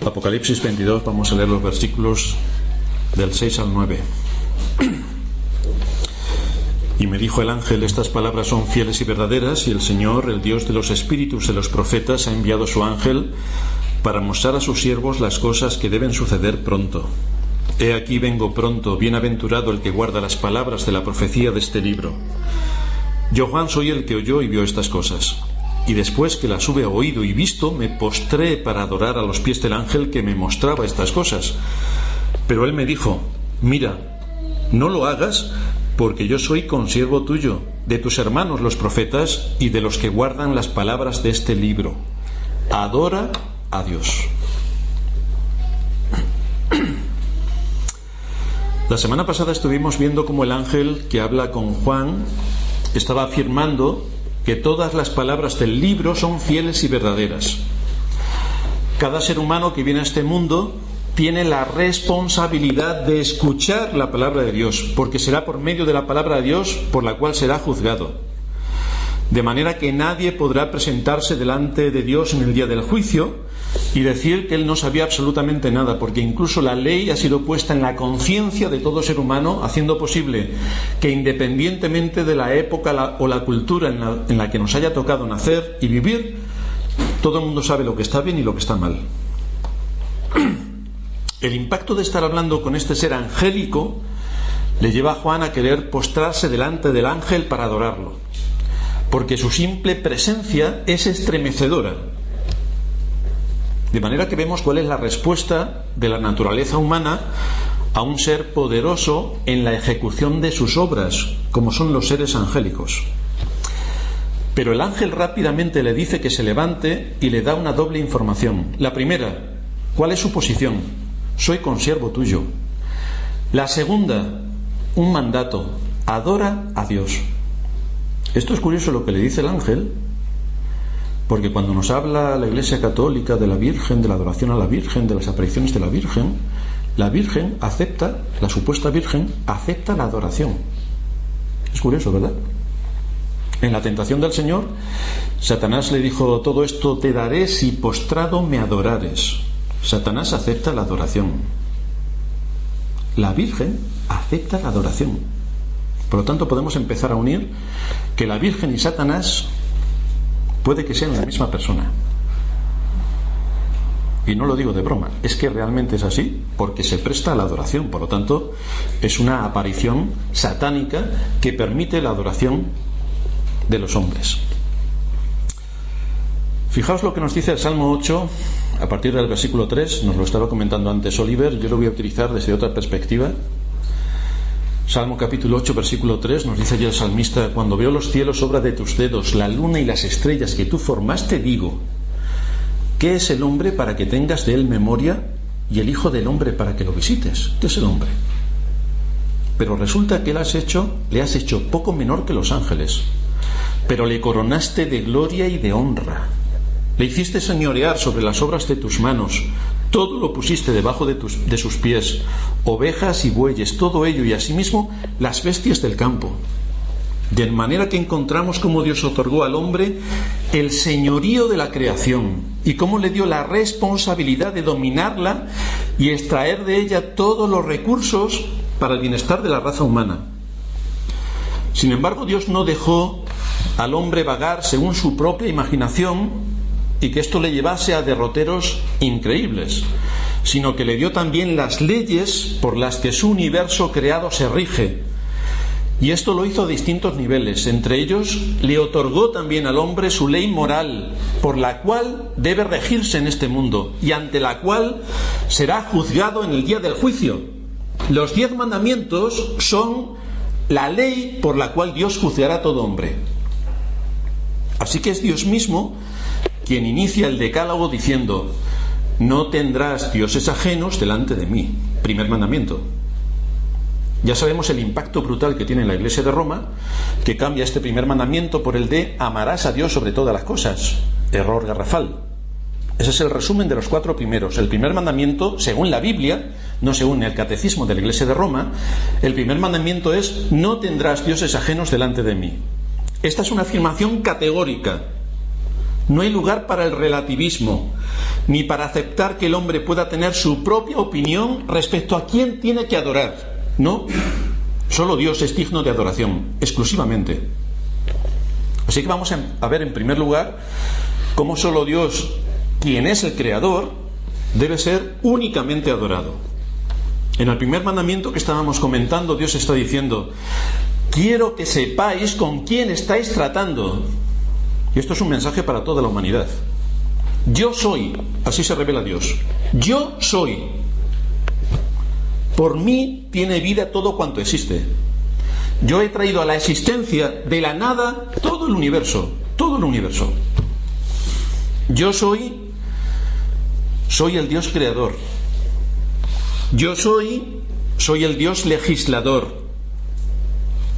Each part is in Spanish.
Apocalipsis 22, vamos a leer los versículos del 6 al 9. Y me dijo el ángel: estas palabras son fieles y verdaderas, y el Señor, el Dios de los espíritus de los profetas, ha enviado su ángel para mostrar a sus siervos las cosas que deben suceder pronto. He aquí vengo pronto, bienaventurado el que guarda las palabras de la profecía de este libro. Yo, Juan, soy el que oyó y vio estas cosas. Y después que las hube oído y visto, me postré para adorar a los pies del ángel que me mostraba estas cosas. Pero él me dijo: mira, no lo hagas, porque yo soy consiervo tuyo, de tus hermanos los profetas y de los que guardan las palabras de este libro. Adora a Dios. La semana pasada estuvimos viendo cómo el ángel que habla con Juan estaba afirmando que todas las palabras del libro son fieles y verdaderas. Cada ser humano que viene a este mundo tiene la responsabilidad de escuchar la palabra de Dios, porque será por medio de la palabra de Dios por la cual será juzgado. De manera que nadie podrá presentarse delante de Dios en el día del juicio y decir que él no sabía absolutamente nada, porque incluso la ley ha sido puesta en la conciencia de todo ser humano, haciendo posible que, independientemente de la época o la cultura en la que nos haya tocado nacer y vivir, todo el mundo sabe lo que está bien y lo que está mal. El impacto de estar hablando con este ser angélico le lleva a Juan a querer postrarse delante del ángel para adorarlo, porque su simple presencia es estremecedora. De manera que vemos cuál es la respuesta de la naturaleza humana a un ser poderoso en la ejecución de sus obras, como son los seres angélicos. Pero el ángel rápidamente le dice que se levante y le da una doble información. La primera: ¿cuál es su posición? Soy consiervo tuyo. La segunda: un mandato: adora a Dios. Esto es curioso lo que le dice el ángel, porque cuando nos habla la Iglesia Católica de la Virgen, de la adoración a la Virgen, de las apariciones de la Virgen acepta, la supuesta Virgen acepta la adoración. Es curioso, ¿verdad? En la tentación del Señor, Satanás le dijo: todo esto te daré si postrado me adorares. Satanás acepta la adoración. La Virgen acepta la adoración. Por lo tanto, podemos empezar a unir que la Virgen y Satanás puede que sean la misma persona. Y no lo digo de broma, es que realmente es así, porque se presta a la adoración. Por lo tanto, es una aparición satánica que permite la adoración de los hombres. Fijaos lo que nos dice el Salmo 8, a partir del versículo 3, nos lo estaba comentando antes Oliver, yo lo voy a utilizar desde otra perspectiva. Salmo capítulo 8, versículo 3, nos dice allí el salmista: cuando veo los cielos, obra de tus dedos, la luna y las estrellas que tú formaste, digo: ¿qué es el hombre para que tengas de él memoria, y el hijo del hombre para que lo visites? ¿Qué es el hombre? Pero resulta que le has hecho poco menor que los ángeles, pero le coronaste de gloria y de honra. Le hiciste señorear sobre las obras de tus manos, todo lo pusiste debajo de sus pies, ovejas y bueyes, todo ello, y asimismo las bestias del campo. De manera que encontramos cómo Dios otorgó al hombre el señorío de la creación y cómo le dio la responsabilidad de dominarla y extraer de ella todos los recursos para el bienestar de la raza humana. Sin embargo, Dios no dejó al hombre vagar según su propia imaginación y que esto le llevase a derroteros increíbles, sino que le dio también las leyes por las que su universo creado se rige. Y esto lo hizo a distintos niveles. Entre ellos, le otorgó también al hombre su ley moral, por la cual debe regirse en este mundo y ante la cual será juzgado en el día del juicio. Los 10 mandamientos son la ley por la cual Dios juzgará a todo hombre. Así que es Dios mismo quien inicia el decálogo diciendo: no tendrás dioses ajenos delante de mí. Primer mandamiento. Ya sabemos el impacto brutal que tiene en la Iglesia de Roma, que cambia este primer mandamiento por el de amarás a Dios sobre todas las cosas. Error garrafal. Ese es el resumen de los 4 primeros. El primer mandamiento, según la Biblia, no según el catecismo de la Iglesia de Roma, el primer mandamiento es: no tendrás dioses ajenos delante de mí. Esta es una afirmación categórica. No hay lugar para el relativismo, ni para aceptar que el hombre pueda tener su propia opinión respecto a quién tiene que adorar. No, solo Dios es digno de adoración, exclusivamente. Así que vamos a ver en primer lugar cómo solo Dios, quien es el creador, debe ser únicamente adorado. En el primer mandamiento que estábamos comentando, Dios está diciendo: quiero que sepáis con quién estáis tratando. Y esto es un mensaje para toda la humanidad. Yo soy, así se revela Dios. Yo soy. Por mí tiene vida todo cuanto existe. Yo he traído a la existencia de la nada todo el universo. Todo el universo. Yo soy el Dios creador. Yo soy el Dios legislador.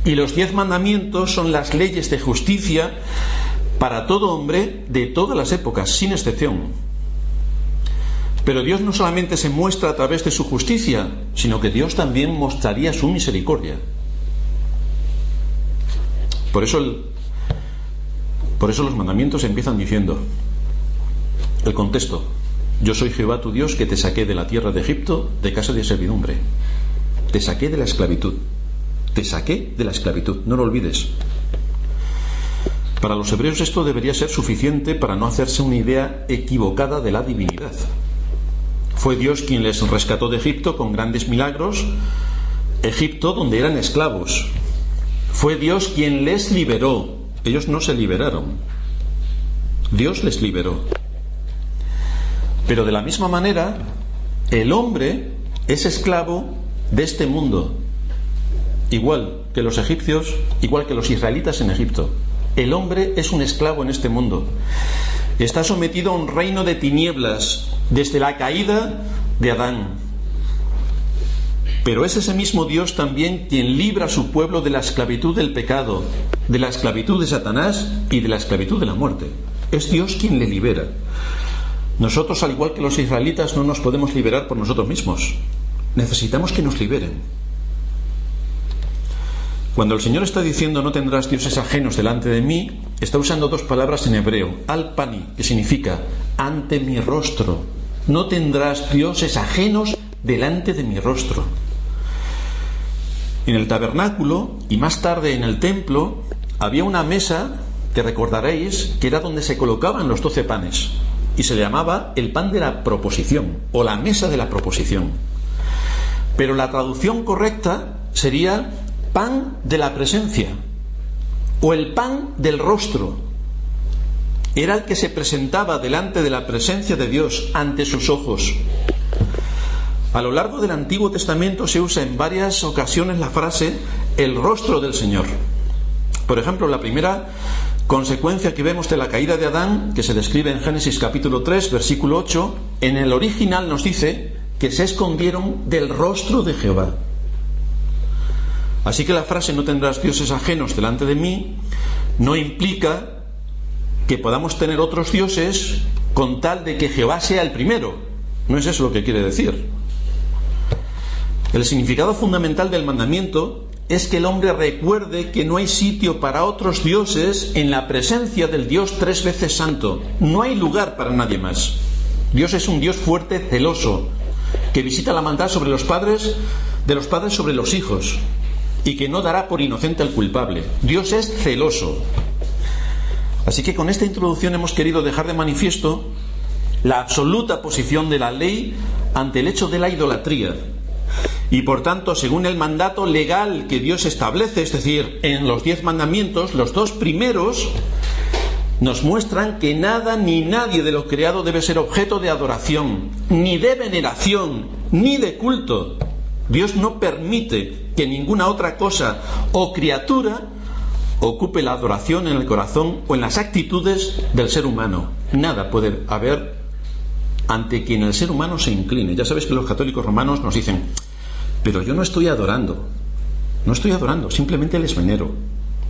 Y los 10 mandamientos son las leyes de justicia para todo hombre de todas las épocas, sin excepción. Pero Dios no solamente se muestra a través de su justicia, sino que Dios también mostraría su misericordia. Por eso los mandamientos empiezan diciendo, el contexto: yo soy Jehová tu Dios, que te saqué de la tierra de Egipto, de casa de servidumbre. Te saqué de la esclavitud. Te saqué de la esclavitud, no lo olvides. Para los hebreos esto debería ser suficiente para no hacerse una idea equivocada de la divinidad. Fue Dios quien les rescató de Egipto con grandes milagros, Egipto donde eran esclavos. Fue Dios quien les liberó. Ellos no se liberaron. Dios les liberó. Pero de la misma manera, el hombre es esclavo de este mundo. Igual que los egipcios, igual que los israelitas en Egipto. El hombre es un esclavo en este mundo. Está sometido a un reino de tinieblas desde la caída de Adán. Pero es ese mismo Dios también quien libra a su pueblo de la esclavitud del pecado, de la esclavitud de Satanás y de la esclavitud de la muerte. Es Dios quien le libera. Nosotros, al igual que los israelitas, no nos podemos liberar por nosotros mismos. Necesitamos que nos liberen. Cuando el Señor está diciendo no tendrás dioses ajenos delante de mí, está usando 2 palabras en hebreo: al-pani, que significa ante mi rostro. No tendrás dioses ajenos delante de mi rostro. En el tabernáculo y más tarde en el templo había una mesa que recordaréis que era donde se colocaban los 12 panes y se le llamaba el pan de la proposición o la mesa de la proposición. Pero la traducción correcta sería pan de la presencia o el pan del rostro. Era el que se presentaba delante de la presencia de Dios, ante sus ojos. A lo largo del Antiguo Testamento se usa en varias ocasiones la frase el rostro del Señor. Por ejemplo, la primera consecuencia que vemos de la caída de Adán, que se describe en Génesis capítulo 3, versículo 8, en el original nos dice que se escondieron del rostro de Jehová. Así que la frase no tendrás dioses ajenos delante de mí no implica que podamos tener otros dioses con tal de que Jehová sea el primero. No es eso lo que quiere decir. El significado fundamental del mandamiento es que el hombre recuerde que no hay sitio para otros dioses en la presencia del Dios 3 veces santo. No hay lugar para nadie más. Dios es un Dios fuerte, celoso, que visita la maldad sobre los padres, de los padres sobre los hijos, y que no dará por inocente al culpable. Dios es celoso. Así que con esta introducción hemos querido dejar de manifiesto la absoluta posición de la ley ante el hecho de la idolatría. Y por tanto, según el mandato legal que Dios establece, es decir, en los 10 mandamientos, los 2 primeros nos muestran que nada ni nadie de lo creado debe ser objeto de adoración, ni de veneración, ni de culto. Dios no permite que ninguna otra cosa o criatura ocupe la adoración en el corazón o en las actitudes del ser humano. Nada puede haber ante quien el ser humano se incline. Ya sabéis que los católicos romanos nos dicen: pero yo no estoy adorando, simplemente les venero.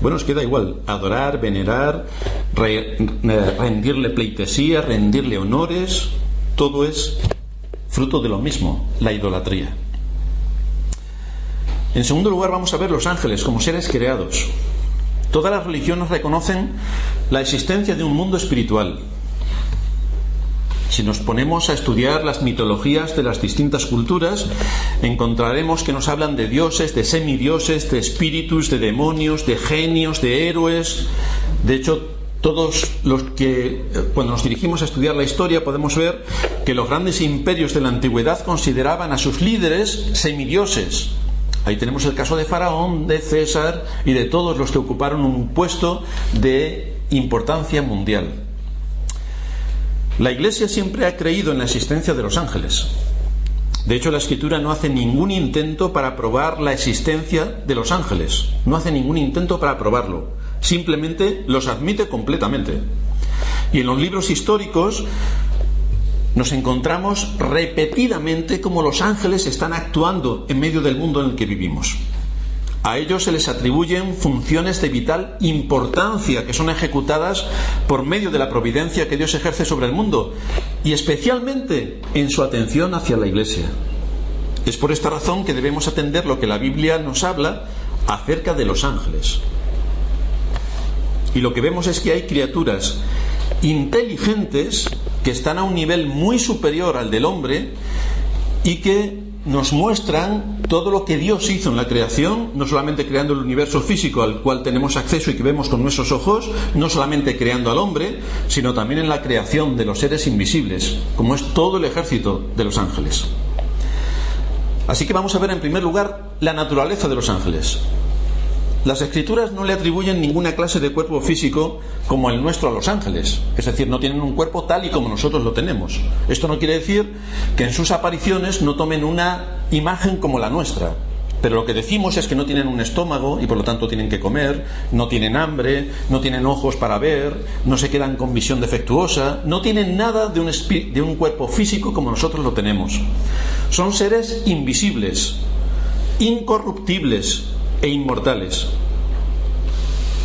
Bueno, os queda igual, adorar, venerar, rendirle pleitesía, rendirle honores, todo es fruto de lo mismo, la idolatría. En segundo lugar, vamos a ver los ángeles como seres creados. Todas las religiones reconocen la existencia de un mundo espiritual. Si nos ponemos a estudiar las mitologías de las distintas culturas, encontraremos que nos hablan de dioses, de semidioses, de espíritus, de demonios, de genios, de héroes. De hecho, todos los que, cuando nos dirigimos a estudiar la historia, podemos ver que los grandes imperios de la antigüedad consideraban a sus líderes semidioses. Ahí tenemos el caso de Faraón, de César y de todos los que ocuparon un puesto de importancia mundial. La Iglesia siempre ha creído en la existencia de los ángeles. De hecho, la Escritura no hace ningún intento para probar la existencia de los ángeles. No hace ningún intento para probarlo. Simplemente los admite completamente. Y en los libros históricos nos encontramos repetidamente cómo los ángeles están actuando en medio del mundo en el que vivimos. A ellos se les atribuyen funciones de vital importancia que son ejecutadas por medio de la providencia que Dios ejerce sobre el mundo, y especialmente en su atención hacia la Iglesia. Es por esta razón que debemos atender lo que la Biblia nos habla acerca de los ángeles. Y lo que vemos es que hay criaturas inteligentes que están a un nivel muy superior al del hombre y que nos muestran todo lo que Dios hizo en la creación, no solamente creando el universo físico al cual tenemos acceso y que vemos con nuestros ojos, no solamente creando al hombre, sino también en la creación de los seres invisibles, como es todo el ejército de los ángeles. Así que vamos a ver en primer lugar la naturaleza de los ángeles. Las Escrituras no le atribuyen ninguna clase de cuerpo físico como el nuestro a los ángeles, es decir, no tienen un cuerpo tal y como nosotros lo tenemos. Esto no quiere decir que en sus apariciones no tomen una imagen como la nuestra, pero lo que decimos es que no tienen un estómago y por lo tanto tienen que comer, no tienen hambre, no tienen ojos para ver, no se quedan con visión defectuosa, no tienen nada de un cuerpo físico como nosotros lo tenemos. Son seres invisibles, incorruptibles e inmortales.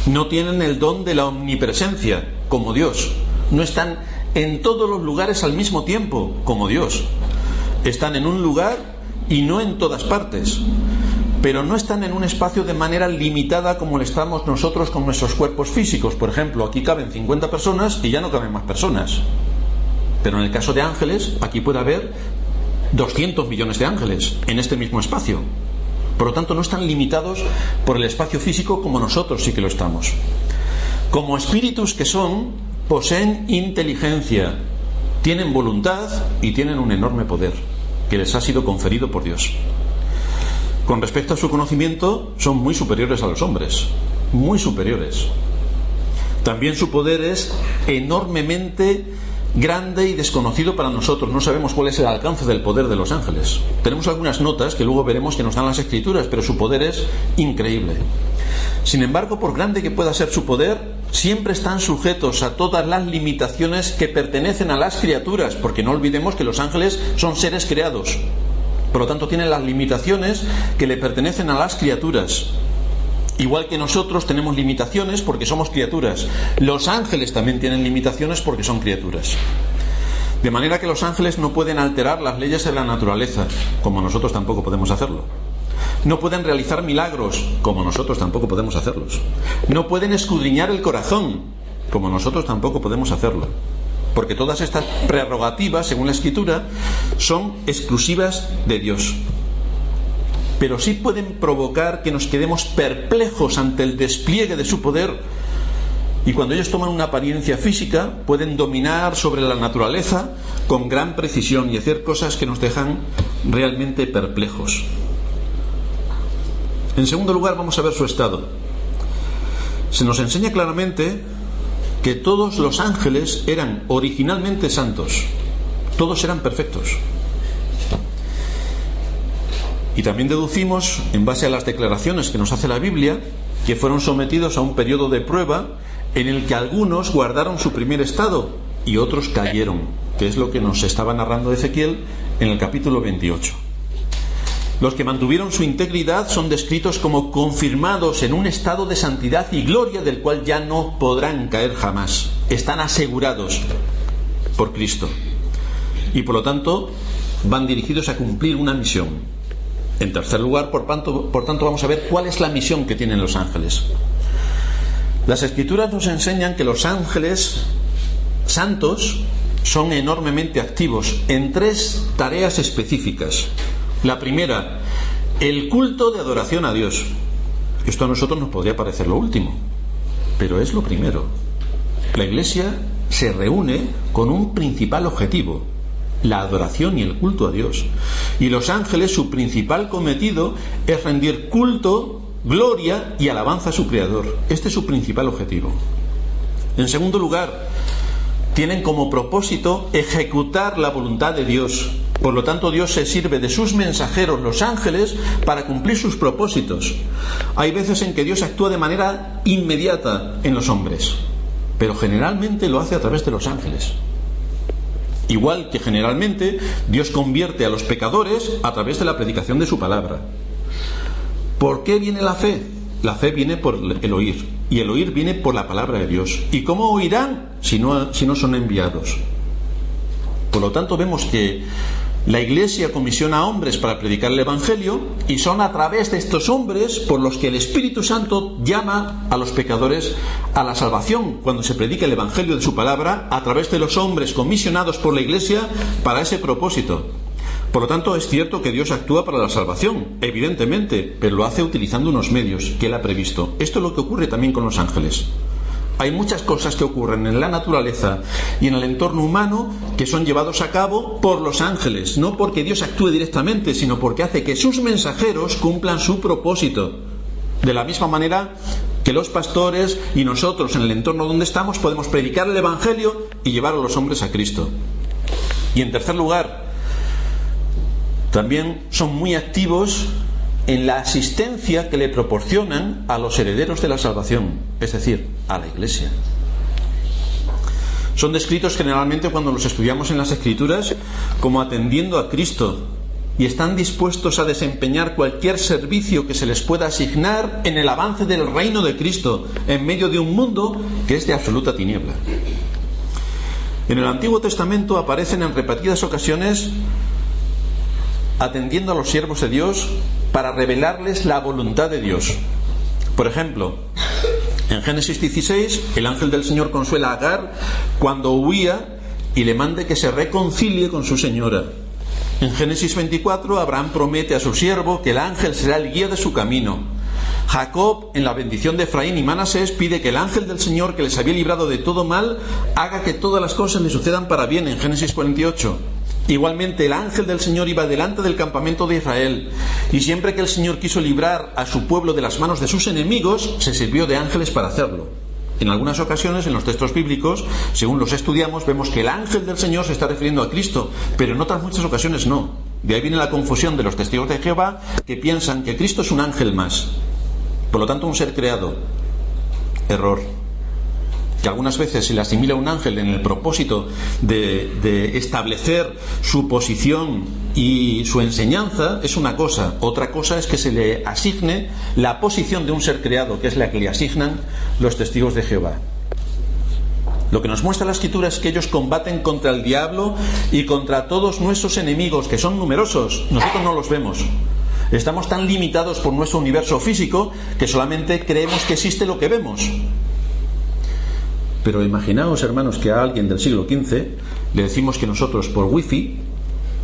No tienen el don de la omnipresencia como Dios. No están en todos los lugares al mismo tiempo como Dios. Están en un lugar y no en todas partes. Pero no están en un espacio de manera limitada como lo estamos nosotros con nuestros cuerpos físicos. Por ejemplo, aquí caben 50 personas y ya no caben más personas. Pero en el caso de ángeles, aquí puede haber 200 millones de ángeles en este mismo espacio. Por lo tanto, no están limitados por el espacio físico como nosotros sí que lo estamos. Como espíritus que son, poseen inteligencia, tienen voluntad y tienen un enorme poder que les ha sido conferido por Dios. Con respecto a su conocimiento, son muy superiores a los hombres, muy superiores. También su poder es enormemente grande y desconocido para nosotros. No sabemos cuál es el alcance del poder de los ángeles. Tenemos algunas notas que luego veremos que nos dan las Escrituras, pero su poder es increíble. Sin embargo, por grande que pueda ser su poder, siempre están sujetos a todas las limitaciones que pertenecen a las criaturas, porque no olvidemos que los ángeles son seres creados. Por lo tanto, tienen las limitaciones que le pertenecen a las criaturas. Igual que nosotros tenemos limitaciones porque somos criaturas, los ángeles también tienen limitaciones porque son criaturas. De manera que los ángeles no pueden alterar las leyes de la naturaleza, como nosotros tampoco podemos hacerlo. No pueden realizar milagros, como nosotros tampoco podemos hacerlos. No pueden escudriñar el corazón, como nosotros tampoco podemos hacerlo. Porque todas estas prerrogativas, según la Escritura, son exclusivas de Dios. Pero sí pueden provocar que nos quedemos perplejos ante el despliegue de su poder, y cuando ellos toman una apariencia física pueden dominar sobre la naturaleza con gran precisión y hacer cosas que nos dejan realmente perplejos. En segundo lugar, vamos a ver su estado. Se nos enseña claramente que todos los ángeles eran originalmente santos, todos eran perfectos. Y también deducimos, en base a las declaraciones que nos hace la Biblia, que fueron sometidos a un periodo de prueba en el que algunos guardaron su primer estado y otros cayeron, que es lo que nos estaba narrando Ezequiel en el capítulo 28. Los que mantuvieron su integridad son descritos como confirmados en un estado de santidad y gloria del cual ya no podrán caer jamás. Están asegurados por Cristo. Y por lo tanto, van dirigidos a cumplir una misión. En tercer lugar, por tanto, vamos a ver cuál es la misión que tienen los ángeles. Las Escrituras nos enseñan que los ángeles santos son enormemente activos en 3 tareas específicas. La primera, el culto de adoración a Dios. Esto a nosotros nos podría parecer lo último, pero es lo primero. La Iglesia se reúne con un principal objetivo: la adoración y el culto a Dios. Y los ángeles, su principal cometido es rendir culto, gloria y alabanza a su Creador. Este es su principal objetivo. En segundo lugar, tienen como propósito ejecutar la voluntad de Dios. Por lo tanto, Dios se sirve de sus mensajeros, los ángeles, para cumplir sus propósitos. Hay veces en que Dios actúa de manera inmediata en los hombres, pero generalmente lo hace a través de los ángeles. Igual que generalmente Dios convierte a los pecadores a través de la predicación de su palabra. ¿Por qué viene la fe? La fe viene por el oír, y el oír viene por la palabra de Dios. ¿Y cómo oirán si no son enviados? Por lo tanto, vemos que la Iglesia comisiona a hombres para predicar el Evangelio, y son a través de estos hombres por los que el Espíritu Santo llama a los pecadores a la salvación, cuando se predica el Evangelio de su palabra, a través de los hombres comisionados por la Iglesia para ese propósito. Por lo tanto, es cierto que Dios actúa para la salvación, evidentemente, pero lo hace utilizando unos medios que Él ha previsto. Esto es lo que ocurre también con los ángeles. Hay muchas cosas que ocurren en la naturaleza y en el entorno humano que son llevados a cabo por los ángeles, no porque Dios actúe directamente, sino porque hace que sus mensajeros cumplan su propósito. De la misma manera que los pastores y nosotros en el entorno donde estamos podemos predicar el Evangelio y llevar a los hombres a Cristo. Y en tercer lugar, también son muy activos en la asistencia que le proporcionan a los herederos de la salvación, es decir, a la Iglesia. Son descritos generalmente, cuando los estudiamos en las Escrituras, como atendiendo a Cristo, y están dispuestos a desempeñar cualquier servicio que se les pueda asignar en el avance del reino de Cristo, en medio de un mundo que es de absoluta tiniebla. En el Antiguo Testamento aparecen en repetidas ocasiones atendiendo a los siervos de Dios para revelarles la voluntad de Dios. Por ejemplo, en Génesis 16, el ángel del Señor consuela a Agar cuando huía y le manda que se reconcilie con su señora. En Génesis 24, Abraham promete a su siervo que el ángel será el guía de su camino. Jacob, en la bendición de Efraín y Manasés, pide que el ángel del Señor, que les había librado de todo mal, haga que todas las cosas le sucedan para bien, en Génesis 48. Igualmente, el ángel del Señor iba delante del campamento de Israel, y siempre que el Señor quiso librar a su pueblo de las manos de sus enemigos, se sirvió de ángeles para hacerlo. En algunas ocasiones, en los textos bíblicos, según los estudiamos, vemos que el ángel del Señor se está refiriendo a Cristo, pero en otras muchas ocasiones no. De ahí viene la confusión de los testigos de Jehová, que piensan que Cristo es un ángel más, por lo tanto un ser creado. Error. Que algunas veces se le asimila a un ángel en el propósito de establecer su posición y su enseñanza, es una cosa. Otra cosa es que se le asigne la posición de un ser creado, que es la que le asignan los testigos de Jehová. Lo que nos muestra la Escritura es que ellos combaten contra el diablo y contra todos nuestros enemigos, que son numerosos. Nosotros no los vemos. Estamos tan limitados por nuestro universo físico que solamente creemos que existe lo que vemos. Pero imaginaos, hermanos, que a alguien del siglo XV le decimos que nosotros por wifi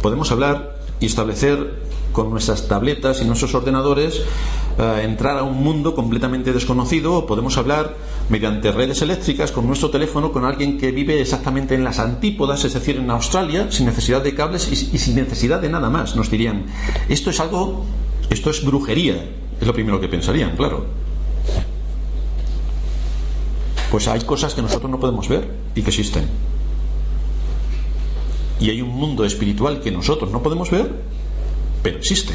podemos hablar y establecer con nuestras tabletas y nuestros ordenadores entrar a un mundo completamente desconocido, o podemos hablar mediante redes eléctricas con nuestro teléfono con alguien que vive exactamente en las antípodas, es decir, en Australia, sin necesidad de cables y sin necesidad de nada más. Nos dirían, esto es brujería, es lo primero que pensarían, claro. Pues hay cosas que nosotros no podemos ver y que existen. Y hay un mundo espiritual que nosotros no podemos ver, pero existe.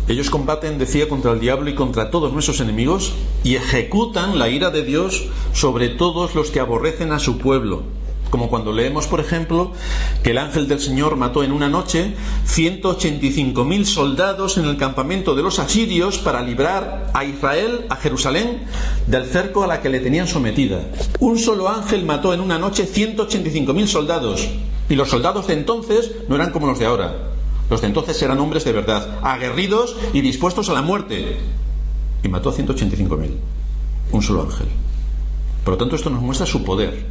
Ellos combaten, decía, contra el diablo y contra todos nuestros enemigos, y ejecutan la ira de Dios sobre todos los que aborrecen a su pueblo. Como cuando leemos, por ejemplo, que el ángel del Señor mató en una noche 185.000 soldados en el campamento de los asirios para librar a Israel, a Jerusalén, del cerco a la que le tenían sometida. Un solo ángel mató en una noche 185.000 soldados. Y los soldados de entonces no eran como los de ahora. Los de entonces eran hombres de verdad, aguerridos y dispuestos a la muerte. y mató a 185.000. Un solo ángel. Por lo tanto, esto nos muestra su poder.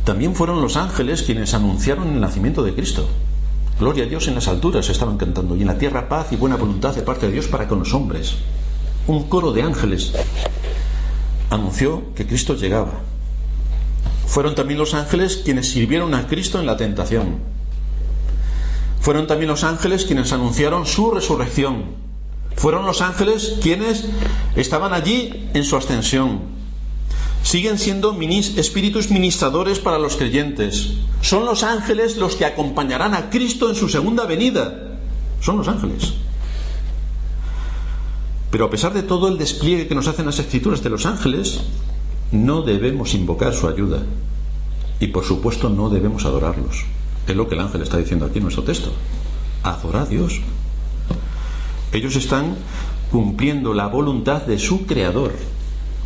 También fueron los ángeles quienes anunciaron el nacimiento de Cristo. Gloria a Dios en las alturas, estaban cantando, y en la tierra paz y buena voluntad de parte de Dios para con los hombres. Un coro de ángeles anunció que Cristo llegaba. Fueron también los ángeles quienes sirvieron a Cristo en la tentación. Fueron también los ángeles quienes anunciaron su resurrección. Fueron los ángeles quienes estaban allí en su ascensión. Siguen siendo espíritus ministradores para los creyentes. Son los ángeles los que acompañarán a Cristo en su segunda venida. Son los ángeles. Pero a pesar de todo el despliegue que nos hacen las escrituras de los ángeles, no debemos invocar su ayuda. Y por supuesto no debemos adorarlos. Es lo que el ángel está diciendo aquí en nuestro texto. Adorad a Dios. Ellos están cumpliendo la voluntad de su Creador.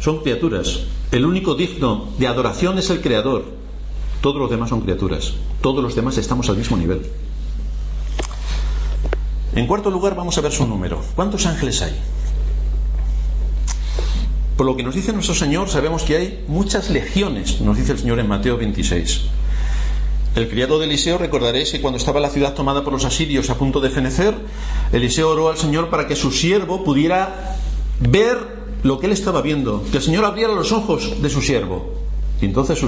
Son criaturas. El único digno de adoración es el Creador. Todos los demás son criaturas. Todos los demás estamos al mismo nivel. En cuarto lugar, vamos a ver su número. ¿Cuántos ángeles hay? Por lo que nos dice nuestro Señor, sabemos que hay muchas legiones, nos dice el Señor en Mateo 26. El criado de Eliseo, recordaréis que cuando estaba la ciudad tomada por los asirios a punto de fenecer, Eliseo oró al Señor para que su siervo pudiera ver lo que él estaba viendo, que el Señor abriera los ojos de su siervo. Y entonces a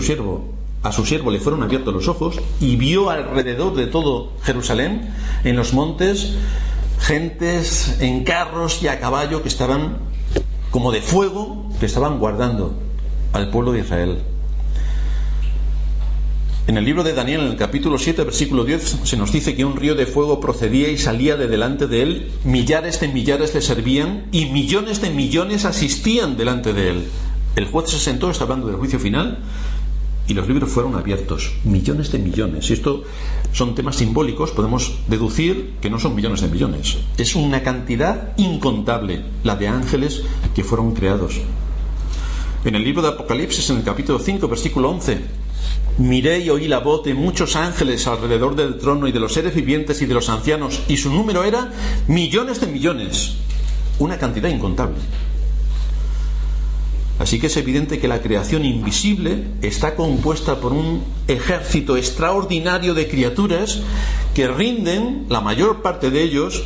su siervo le fueron abiertos los ojos y vio alrededor de todo Jerusalén, en los montes, gentes en carros y a caballo que estaban como de fuego, que estaban guardando al pueblo de Israel. En el libro de Daniel, en el capítulo 7, versículo 10, se nos dice que un río de fuego procedía y salía de delante de él, millares de millares le servían y millones de millones asistían delante de él. El juez se sentó, está hablando del juicio final, y los libros fueron abiertos. Millones de millones. Y esto son temas simbólicos, podemos deducir que no son millones de millones. Es una cantidad incontable, la de ángeles que fueron creados. En el libro de Apocalipsis, en el capítulo 5, versículo 11, miré y oí la voz de muchos ángeles alrededor del trono y de los seres vivientes y de los ancianos, y su número era millones de millones. Una cantidad incontable. Así que es evidente que la creación invisible está compuesta por un ejército extraordinario de criaturas que rinden, la mayor parte de ellos,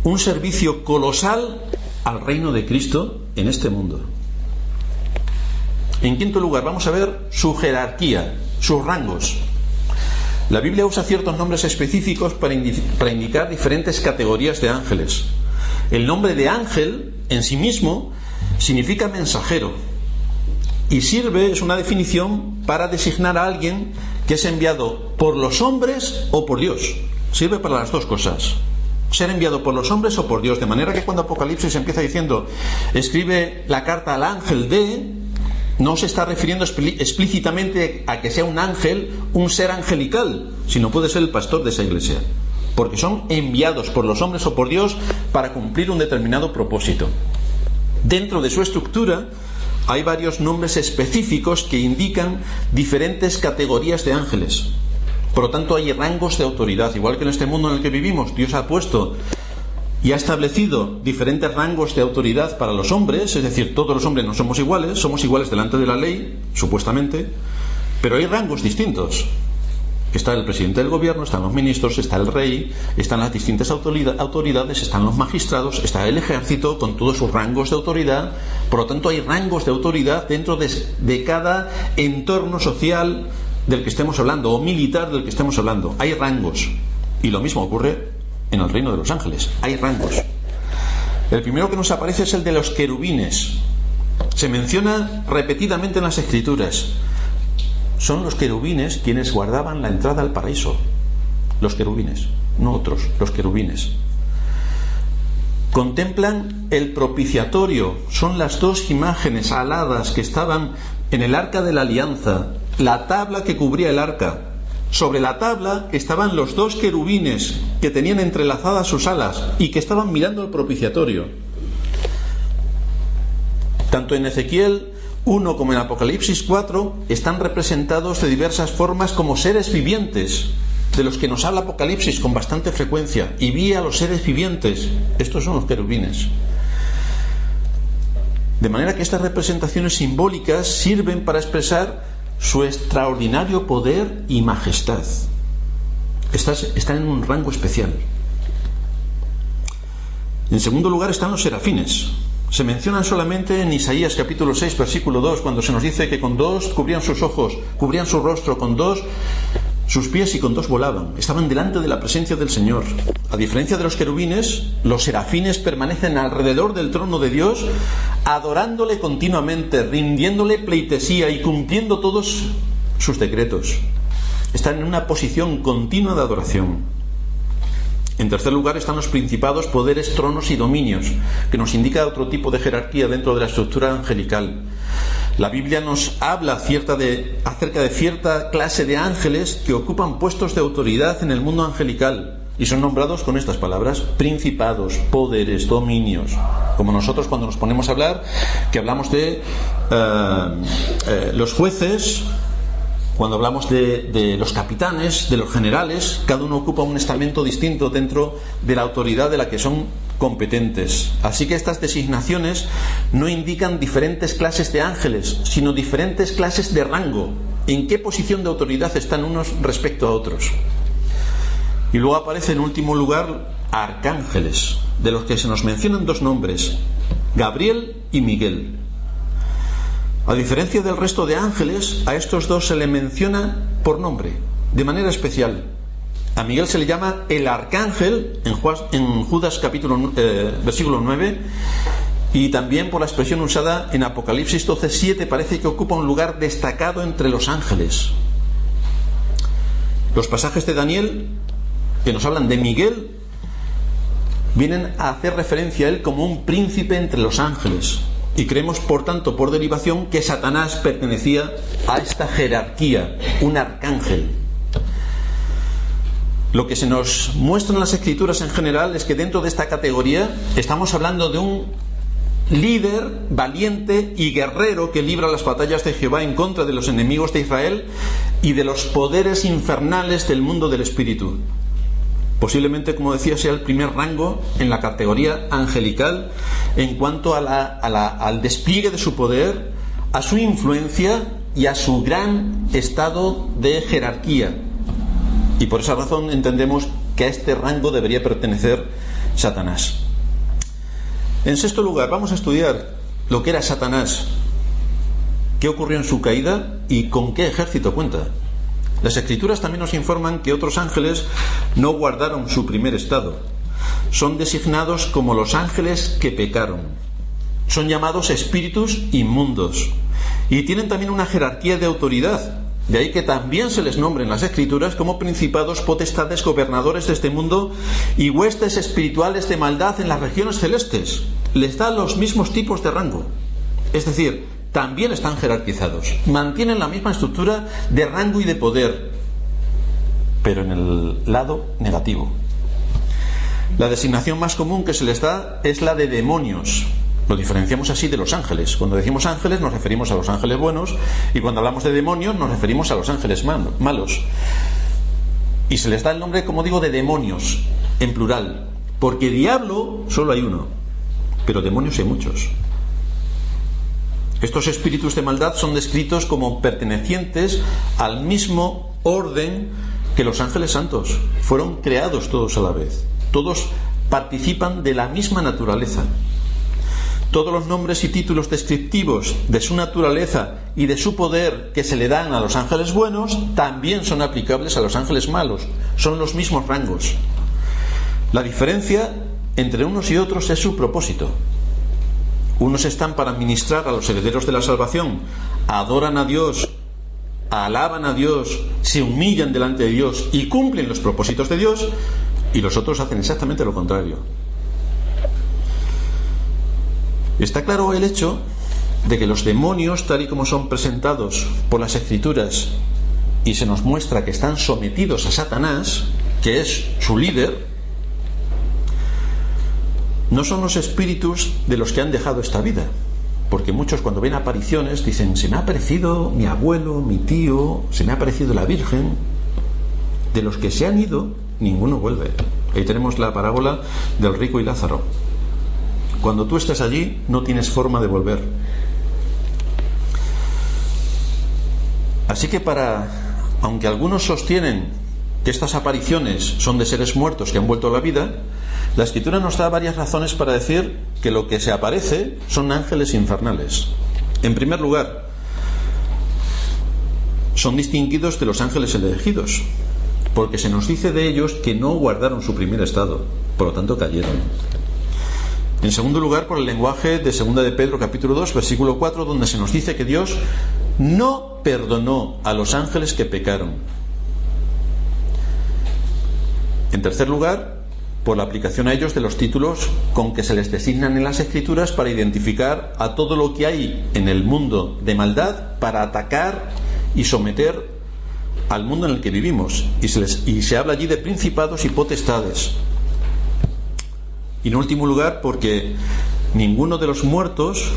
un servicio colosal al reino de Cristo en este mundo. En quinto lugar, vamos a ver su jerarquía, sus rangos. La Biblia usa ciertos nombres específicos para indicar diferentes categorías de ángeles. El nombre de ángel en sí mismo significa mensajero y es una definición para designar a alguien que es enviado por los hombres o por Dios. Sirve para las dos cosas: ser enviado por los hombres o por Dios. De manera que cuando Apocalipsis empieza diciendo escribe la carta al ángel de, no se está refiriendo explícitamente a que sea un ángel, un ser angelical, sino puede ser el pastor de esa iglesia, porque son enviados por los hombres o por Dios para cumplir un determinado propósito. Dentro de su estructura hay varios nombres específicos que indican diferentes categorías de ángeles. Por lo tanto, hay rangos de autoridad. Igual que en este mundo en el que vivimos, Dios ha puesto y ha establecido diferentes rangos de autoridad para los hombres, es decir, todos los hombres no somos iguales delante de la ley, supuestamente, pero hay rangos distintos. Está el presidente del gobierno, están los ministros, está el rey, están las distintas autoridades, están los magistrados, está el ejército con todos sus rangos de autoridad. Por lo tanto, hay rangos de autoridad dentro de cada entorno social del que estemos hablando, o militar del que estemos hablando. Hay rangos. Y lo mismo ocurre en el reino de los ángeles. Hay rangos. El primero que nos aparece es el de los querubines. Se menciona repetidamente en las Escrituras. Son los querubines quienes guardaban la entrada al paraíso. Los querubines, no otros, los querubines. Contemplan el propiciatorio. Son las dos imágenes aladas que estaban en el arca de la alianza, la tabla que cubría el arca. Sobre la tabla estaban los dos querubines que tenían entrelazadas sus alas y que estaban mirando al propiciatorio. Tanto en Ezequiel 1 como en Apocalipsis 4 están representados de diversas formas como seres vivientes de los que nos habla Apocalipsis con bastante frecuencia, y vi a los seres vivientes. Estos son los querubines. De manera que estas representaciones simbólicas sirven para expresar su extraordinario poder y majestad. Están en un rango especial. En segundo lugar están los serafines. Se mencionan solamente en Isaías capítulo 6, versículo 2, cuando se nos dice que con dos cubrían sus ojos, cubrían su rostro, con dos sus pies y con dos volaban. Estaban delante de la presencia del Señor. A diferencia de los querubines, los serafines permanecen alrededor del trono de Dios, adorándole continuamente, rindiéndole pleitesía y cumpliendo todos sus decretos. Están en una posición continua de adoración. En tercer lugar están los principados, poderes, tronos y dominios, que nos indica otro tipo de jerarquía dentro de la estructura angelical. La Biblia nos habla acerca de cierta clase de ángeles que ocupan puestos de autoridad en el mundo angelical y son nombrados con estas palabras: principados, poderes, dominios. Como nosotros cuando nos ponemos a hablar, que hablamos de los jueces, cuando hablamos de los capitanes, de los generales, cada uno ocupa un estamento distinto dentro de la autoridad de la que son competentes. Así que estas designaciones no indican diferentes clases de ángeles, sino diferentes clases de rango, en qué posición de autoridad están unos respecto a otros. Y luego aparece en último lugar arcángeles, de los que se nos mencionan dos nombres: Gabriel y Miguel. A diferencia del resto de ángeles, a estos dos se le menciona por nombre, de manera especial. A Miguel se le llama el arcángel en Judas versículo 9, y también por la expresión usada en Apocalipsis 12:7, parece que ocupa un lugar destacado entre los ángeles. Los pasajes de Daniel que nos hablan de Miguel vienen a hacer referencia a él como un príncipe entre los ángeles. Y creemos, por tanto, por derivación, que Satanás pertenecía a esta jerarquía, un arcángel. Lo que se nos muestra en las Escrituras en general es que dentro de esta categoría estamos hablando de un líder valiente y guerrero que libra las batallas de Jehová en contra de los enemigos de Israel y de los poderes infernales del mundo del espíritu. Posiblemente, como decía, sea el primer rango en la categoría angelical en cuanto al despliegue de su poder, a su influencia y a su gran estado de jerarquía. Y por esa razón entendemos que a este rango debería pertenecer Satanás. En sexto lugar, vamos a estudiar lo que era Satanás, qué ocurrió en su caída y con qué ejército cuenta. Las Escrituras también nos informan que otros ángeles no guardaron su primer estado. Son designados como los ángeles que pecaron. Son llamados espíritus inmundos y tienen también una jerarquía de autoridad. De ahí que también se les nombre en las Escrituras como principados, potestades, gobernadores de este mundo y huestes espirituales de maldad en las regiones celestes. Les da los mismos tipos de rango. Es decir, también están jerarquizados, mantienen la misma estructura de rango y de poder, pero en el lado negativo. La designación más común que se les da es la de demonios. Lo diferenciamos así de los ángeles. Cuando decimos ángeles nos referimos a los ángeles buenos, y cuando hablamos de demonios nos referimos a los ángeles malos. Y se les da el nombre, como digo, de demonios, en plural, porque diablo solo hay uno, pero demonios hay muchos. Estos espíritus de maldad son descritos como pertenecientes al mismo orden que los ángeles santos. Fueron creados todos a la vez. Todos participan de la misma naturaleza. Todos los nombres y títulos descriptivos de su naturaleza y de su poder que se le dan a los ángeles buenos también son aplicables a los ángeles malos. Son los mismos rangos. La diferencia entre unos y otros es su propósito. Unos están para ministrar a los herederos de la salvación, adoran a Dios, alaban a Dios, se humillan delante de Dios y cumplen los propósitos de Dios, y los otros hacen exactamente lo contrario. Está claro el hecho de que los demonios, tal y como son presentados por las Escrituras, y se nos muestra que están sometidos a Satanás, que es su líder, no son los espíritus de los que han dejado esta vida, porque muchos cuando ven apariciones dicen: se me ha aparecido mi abuelo, mi tío, se me ha aparecido la Virgen. de los que se han ido, ninguno vuelve. Ahí tenemos la parábola del rico y Lázaro. Cuando tú estás allí, no tienes forma de volver. Así que aunque algunos sostienen que estas apariciones son de seres muertos que han vuelto a la vida, la Escritura nos da varias razones para decir que lo que se aparece son ángeles infernales. En primer lugar, son distinguidos de los ángeles elegidos, porque se nos dice de ellos que no guardaron su primer estado, por lo tanto cayeron. En segundo lugar, por el lenguaje de 2 de Pedro capítulo 2 versículo 4, donde se nos dice que Dios no perdonó a los ángeles que pecaron. En tercer lugar, por la aplicación a ellos de los títulos con que se les designan en las Escrituras para identificar a todo lo que hay en el mundo de maldad para atacar y someter al mundo en el que vivimos. Y se habla allí de principados y potestades. Y en último lugar, porque ninguno de los muertos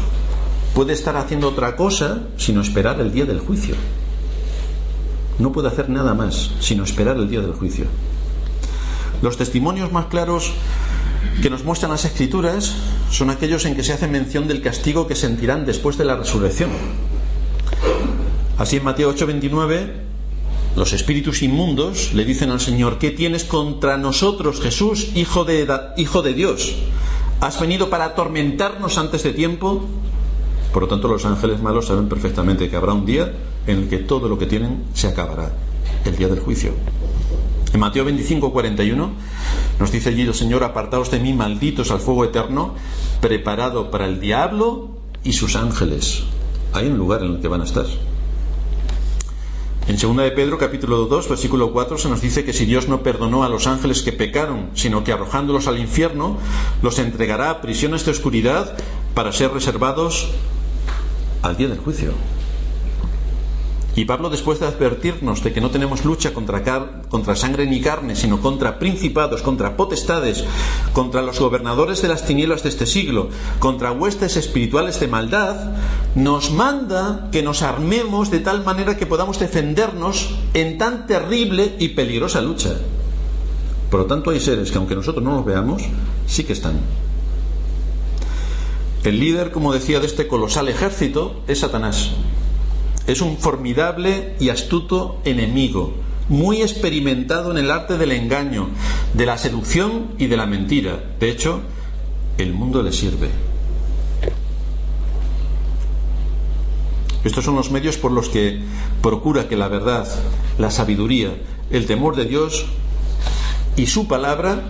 puede estar haciendo otra cosa sino esperar el día del juicio. No puede hacer nada más sino esperar el día del juicio. Los testimonios más claros que nos muestran las Escrituras son aquellos en que se hace mención del castigo que sentirán después de la resurrección. Así en Mateo 8:29, los espíritus inmundos le dicen al Señor: ¿qué tienes contra nosotros, Jesús, Hijo de Dios? ¿Has venido para atormentarnos antes de tiempo? Por lo tanto, los ángeles malos saben perfectamente que habrá un día en el que todo lo que tienen se acabará, el día del juicio. En Mateo 25:41 nos dice allí el Señor: apartaos de mí, malditos, al fuego eterno, preparado para el diablo y sus ángeles. Hay un lugar en el que van a estar. En 2 de Pedro capítulo 2 versículo 4 se nos dice que si Dios no perdonó a los ángeles que pecaron, sino que arrojándolos al infierno los entregará a prisiones de oscuridad para ser reservados al día del juicio. Y Pablo, después de advertirnos de que no tenemos lucha contra sangre ni carne, sino contra principados, contra potestades, contra los gobernadores de las tinieblas de este siglo, contra huestes espirituales de maldad, nos manda que nos armemos de tal manera que podamos defendernos en tan terrible y peligrosa lucha. Por lo tanto, hay seres que, aunque nosotros no los veamos, sí que están. El líder, como decía, de este colosal ejército es Satanás. Es un formidable y astuto enemigo, muy experimentado en el arte del engaño, de la seducción y de la mentira. De hecho, el mundo le sirve. Estos son los medios por los que procura que la verdad, la sabiduría, el temor de Dios y su palabra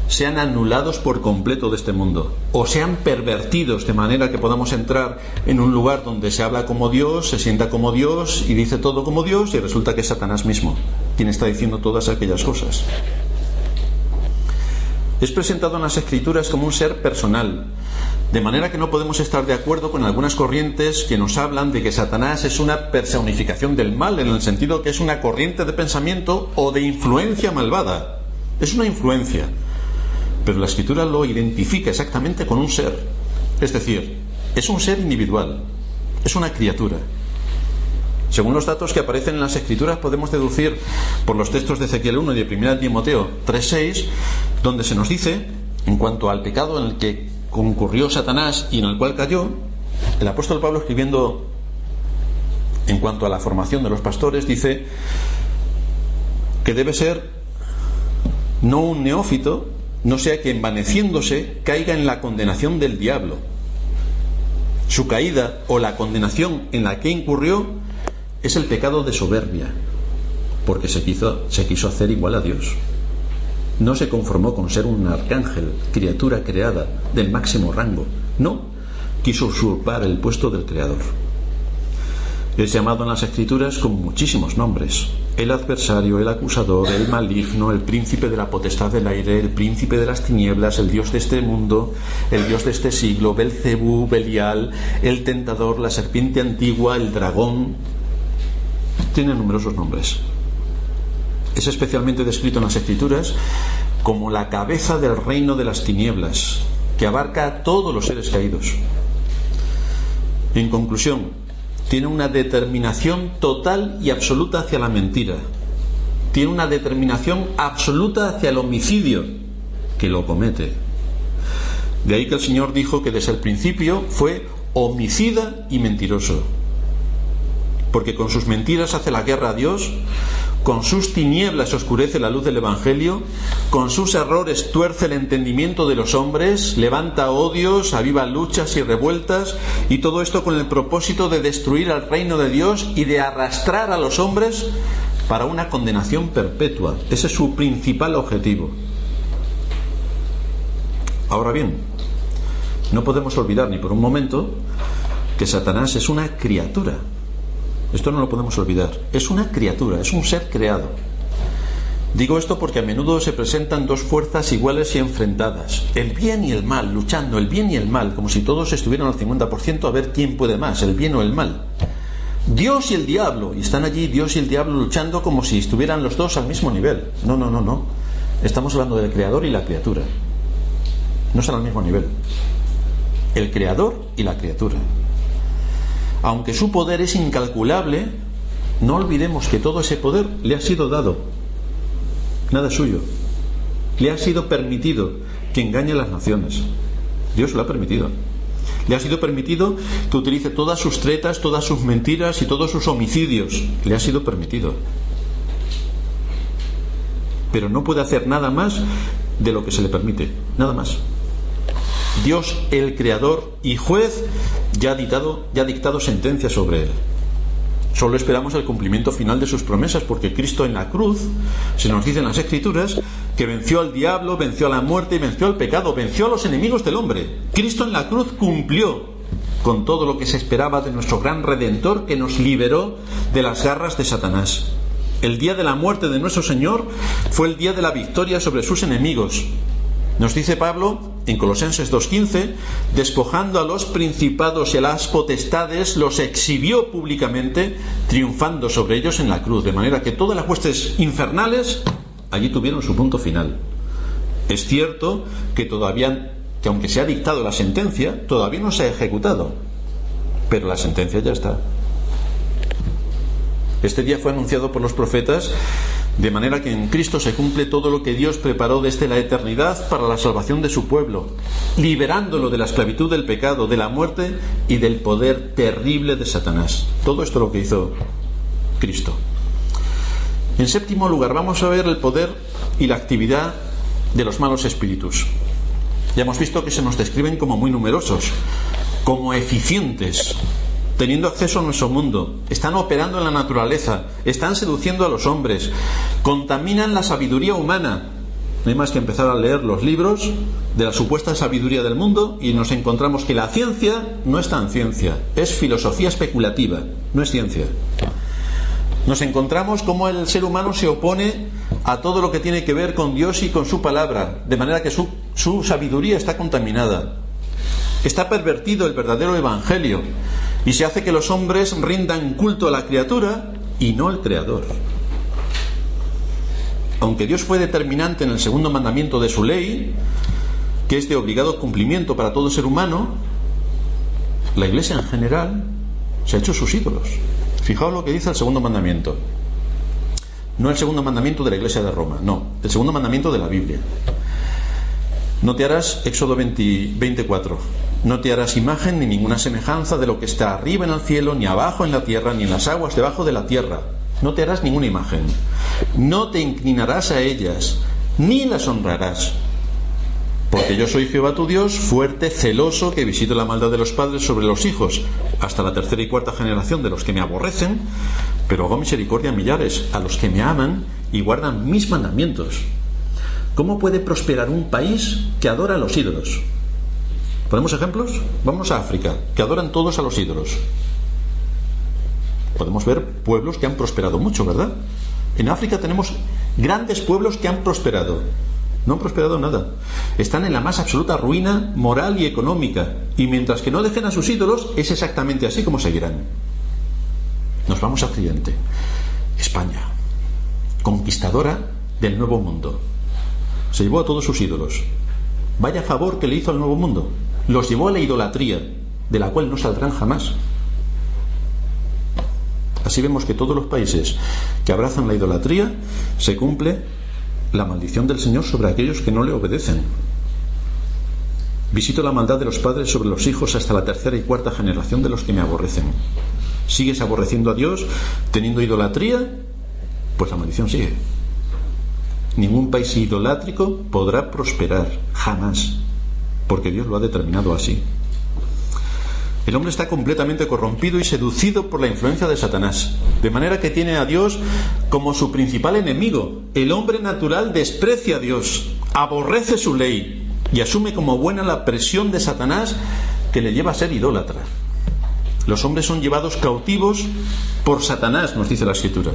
sean anulados por completo de este mundo, o sean pervertidos de manera que podamos entrar en un lugar donde se habla como Dios, se sienta como Dios y dice todo como Dios, y resulta que es Satanás mismo quien está diciendo todas aquellas cosas. Es presentado en las Escrituras como un ser personal, de manera que no podemos estar de acuerdo con algunas corrientes que nos hablan de que Satanás es una personificación del mal, en el sentido que es una corriente de pensamiento o de influencia malvada. Es una influencia, pero la Escritura lo identifica exactamente con un ser. Es decir, es un ser individual, es una criatura. Según los datos que aparecen en las Escrituras, podemos deducir por los textos de Ezequiel 1 y de 1 Timoteo 3:6, donde se nos dice, en cuanto al pecado en el que concurrió Satanás y en el cual cayó, el apóstol Pablo, escribiendo en cuanto a la formación de los pastores, dice que debe ser no un neófito, no sea que envaneciéndose caiga en la condenación del diablo. Su caída o la condenación en la que incurrió es el pecado de soberbia, porque se quiso hacer igual a Dios. No se conformó con ser un arcángel, criatura creada del máximo rango. No, quiso usurpar el puesto del Creador. Es llamado en las Escrituras con muchísimos nombres: el adversario, el acusador, el maligno, el príncipe de la potestad del aire, el príncipe de las tinieblas, el dios de este mundo, el dios de este siglo, Belcebú, Belial, el tentador, la serpiente antigua, el dragón. Tiene numerosos nombres. Es especialmente descrito en las Escrituras como la cabeza del reino de las tinieblas, que abarca a todos los seres caídos. En conclusión, tiene una determinación total y absoluta hacia la mentira. tiene una determinación absoluta hacia el homicidio, que lo comete. De ahí que el Señor dijo que desde el principio fue homicida y mentiroso, porque con sus mentiras hace la guerra a Dios, con sus tinieblas oscurece la luz del Evangelio, con sus errores tuerce el entendimiento de los hombres, levanta odios, aviva luchas y revueltas, y todo esto con el propósito de destruir al reino de Dios y de arrastrar a los hombres para una condenación perpetua. Ese es su principal objetivo. Ahora bien, no podemos olvidar ni por un momento que Satanás es una criatura. Esto no lo podemos olvidar. Es una criatura, es un ser creado. Digo esto porque a menudo se presentan dos fuerzas iguales y enfrentadas, el bien y el mal, luchando el bien y el mal, como si todos estuvieran al 50% a ver quién puede más, el bien o el mal. Dios y el diablo, y están allí Dios y el diablo luchando como si estuvieran los dos al mismo nivel. No. Estamos hablando del creador y la criatura. No están al mismo nivel. El creador y la criatura. Aunque su poder es incalculable, no olvidemos que todo ese poder le ha sido dado. Nada es suyo. Le ha sido permitido que engañe a las naciones. Dios lo ha permitido. Le ha sido permitido que utilice todas sus tretas, todas sus mentiras y todos sus homicidios. Le ha sido permitido. Pero no puede hacer nada más de lo que se le permite. Nada más. Dios, el creador y juez, ya ha dictado sentencia sobre él. Solo esperamos el cumplimiento final de sus promesas, porque Cristo en la cruz, se nos dice en las Escrituras, que venció al diablo, venció a la muerte y venció al pecado, venció a los enemigos del hombre. Cristo en la cruz cumplió con todo lo que se esperaba de nuestro gran Redentor, que nos liberó de las garras de Satanás. El día de la muerte de nuestro Señor fue el día de la victoria sobre sus enemigos. Nos dice Pablo en Colosenses 2:15, despojando a los principados y a las potestades, los exhibió públicamente, triunfando sobre ellos en la cruz, de manera que todas las huestes infernales allí tuvieron su punto final. Es cierto que aunque se ha dictado la sentencia, todavía no se ha ejecutado, pero la sentencia ya está. Este día fue anunciado por los profetas, de manera que en Cristo se cumple todo lo que Dios preparó desde la eternidad para la salvación de su pueblo, liberándolo de la esclavitud del pecado, de la muerte y del poder terrible de Satanás. Todo esto es lo que hizo Cristo. En séptimo lugar, vamos a ver el poder y la actividad de los malos espíritus. Ya hemos visto que se nos describen como muy numerosos, como eficientes, teniendo acceso a nuestro mundo, están operando en la naturaleza, están seduciendo a los hombres, contaminan la sabiduría humana. No hay más que empezar a leer los libros de la supuesta sabiduría del mundo y nos encontramos que la ciencia no es tan ciencia, es filosofía especulativa, no es ciencia. Nos encontramos cómo el ser humano se opone a todo lo que tiene que ver con Dios y con su palabra, de manera que su sabiduría está contaminada. Está pervertido el verdadero evangelio y se hace que los hombres rindan culto a la criatura y no al creador. Aunque Dios fue determinante en el segundo mandamiento de su ley, que es de obligado cumplimiento para todo ser humano, la Iglesia en general se ha hecho sus ídolos. Fijaos lo que dice el segundo mandamiento. No el segundo mandamiento de la Iglesia de Roma, no, el segundo mandamiento de la Biblia. No te harás, Éxodo 24, no te harás imagen ni ninguna semejanza de lo que está arriba en el cielo, ni abajo en la tierra, ni en las aguas debajo de la tierra. No te harás ninguna imagen. No te inclinarás a ellas, ni las honrarás. Porque yo soy Jehová tu Dios, fuerte, celoso, que visito la maldad de los padres sobre los hijos, hasta la tercera y cuarta generación de los que me aborrecen, pero hago misericordia a millares, a los que me aman y guardan mis mandamientos. ¿Cómo puede prosperar un país que adora a los ídolos? ¿Ponemos ejemplos? Vamos a África, que adoran todos a los ídolos. Podemos ver pueblos que han prosperado mucho, ¿verdad? En África tenemos grandes pueblos que han prosperado. No han prosperado nada. Están en la más absoluta ruina moral y económica. Y mientras que no dejen a sus ídolos, es exactamente así como seguirán. Nos vamos a Occidente. España, conquistadora del Nuevo Mundo. Se llevó a todos sus ídolos. Vaya favor que le hizo al Nuevo Mundo. Los llevó a la idolatría, de la cual no saldrán jamás. Así vemos que todos los países que abrazan la idolatría se cumple la maldición del Señor sobre aquellos que no le obedecen. Visito la maldad de los padres sobre los hijos hasta la tercera y cuarta generación de los que me aborrecen. ¿Sigues aborreciendo a Dios, teniendo idolatría? Pues la maldición sigue. Ningún país idolátrico podrá prosperar, jamás, porque Dios lo ha determinado así. El hombre está completamente corrompido y seducido por la influencia de Satanás, de manera que tiene a Dios como su principal enemigo. El hombre natural desprecia a Dios, aborrece su ley y asume como buena la presión de Satanás que le lleva a ser idólatra. Los hombres son llevados cautivos por Satanás, nos dice la Escritura.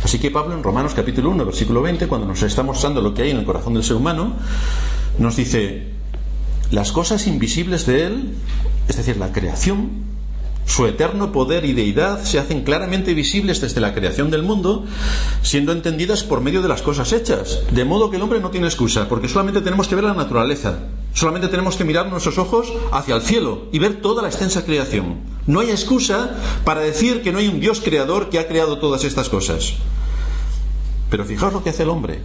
Así que Pablo en Romanos capítulo 1, versículo 20, cuando nos está mostrando lo que hay en el corazón del ser humano, nos dice: las cosas invisibles de él, es decir, la creación, su eterno poder y deidad se hacen claramente visibles desde la creación del mundo, siendo entendidas por medio de las cosas hechas, de modo que el hombre no tiene excusa, porque solamente tenemos que ver la naturaleza, solamente tenemos que mirar nuestros ojos hacia el cielo y ver toda la extensa creación. No hay excusa para decir que no hay un Dios creador que ha creado todas estas cosas. Pero fijaos lo que hace el hombre.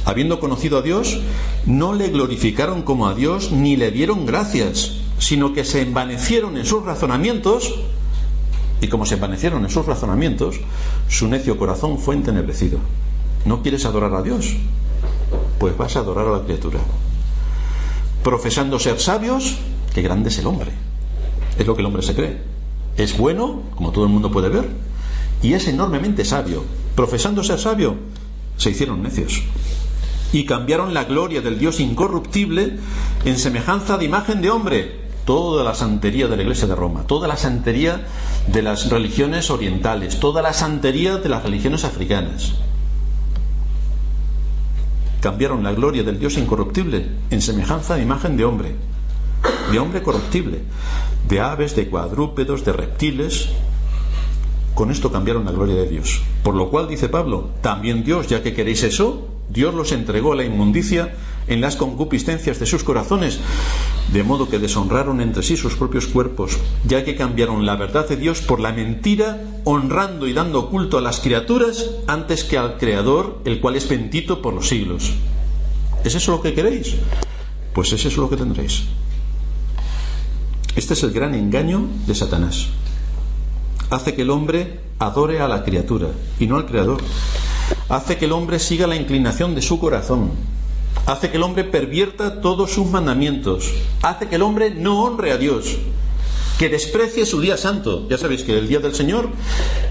Habiendo conocido a Dios, no le glorificaron como a Dios ni le dieron gracias, sino que se envanecieron en sus razonamientos, y como se envanecieron en sus razonamientos, su necio corazón fue entenebrecido. ¿No quieres adorar a Dios? Pues vas a adorar a la criatura. Profesando ser sabios, qué grande es el hombre. Es lo que el hombre se cree. Es bueno, como todo el mundo puede ver, y es enormemente sabio. Profesando ser sabio, se hicieron necios y cambiaron la gloria del Dios incorruptible en semejanza de imagen de hombre. Toda la santería de la Iglesia de Roma, toda la santería de las religiones orientales, toda la santería de las religiones africanas. Cambiaron la gloria del Dios incorruptible en semejanza de imagen de hombre corruptible, de aves, de cuadrúpedos, de reptiles. Con esto cambiaron la gloria de Dios. Por lo cual, dice Pablo, también Dios, ya que queréis eso, Dios los entregó a la inmundicia en las concupiscencias de sus corazones, de modo que deshonraron entre sí sus propios cuerpos, ya que cambiaron la verdad de Dios por la mentira, honrando y dando culto a las criaturas antes que al Creador, el cual es bendito por los siglos. ¿Es eso lo que queréis? Pues eso es lo que tendréis. Este es el gran engaño de Satanás. Hace que el hombre adore a la criatura y no al Creador. Hace que el hombre siga la inclinación de su corazón. Hace que el hombre pervierta todos sus mandamientos. Hace que el hombre no honre a Dios, que desprecie su día santo. Ya sabéis que el día del Señor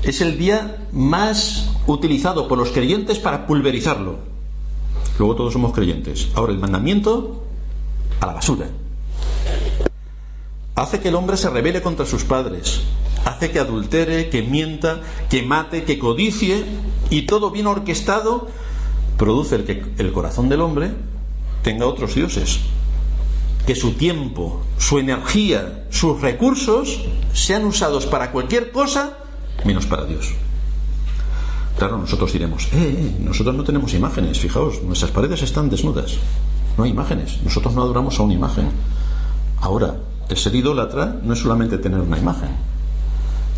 es el día más utilizado por los creyentes para pulverizarlo. Luego todos somos creyentes. Ahora el mandamiento a la basura. Hace que el hombre se rebele contra sus padres. Hace que adultere, que mienta, que mate, que codicie, y todo bien orquestado produce que el corazón del hombre tenga otros dioses, que su tiempo, su energía, sus recursos sean usados para cualquier cosa menos para Dios. Claro, nosotros diremos, nosotros no tenemos imágenes, fijaos, nuestras paredes están desnudas, no hay imágenes, nosotros no adoramos a una imagen. Ahora, el ser idólatra no es solamente tener una imagen,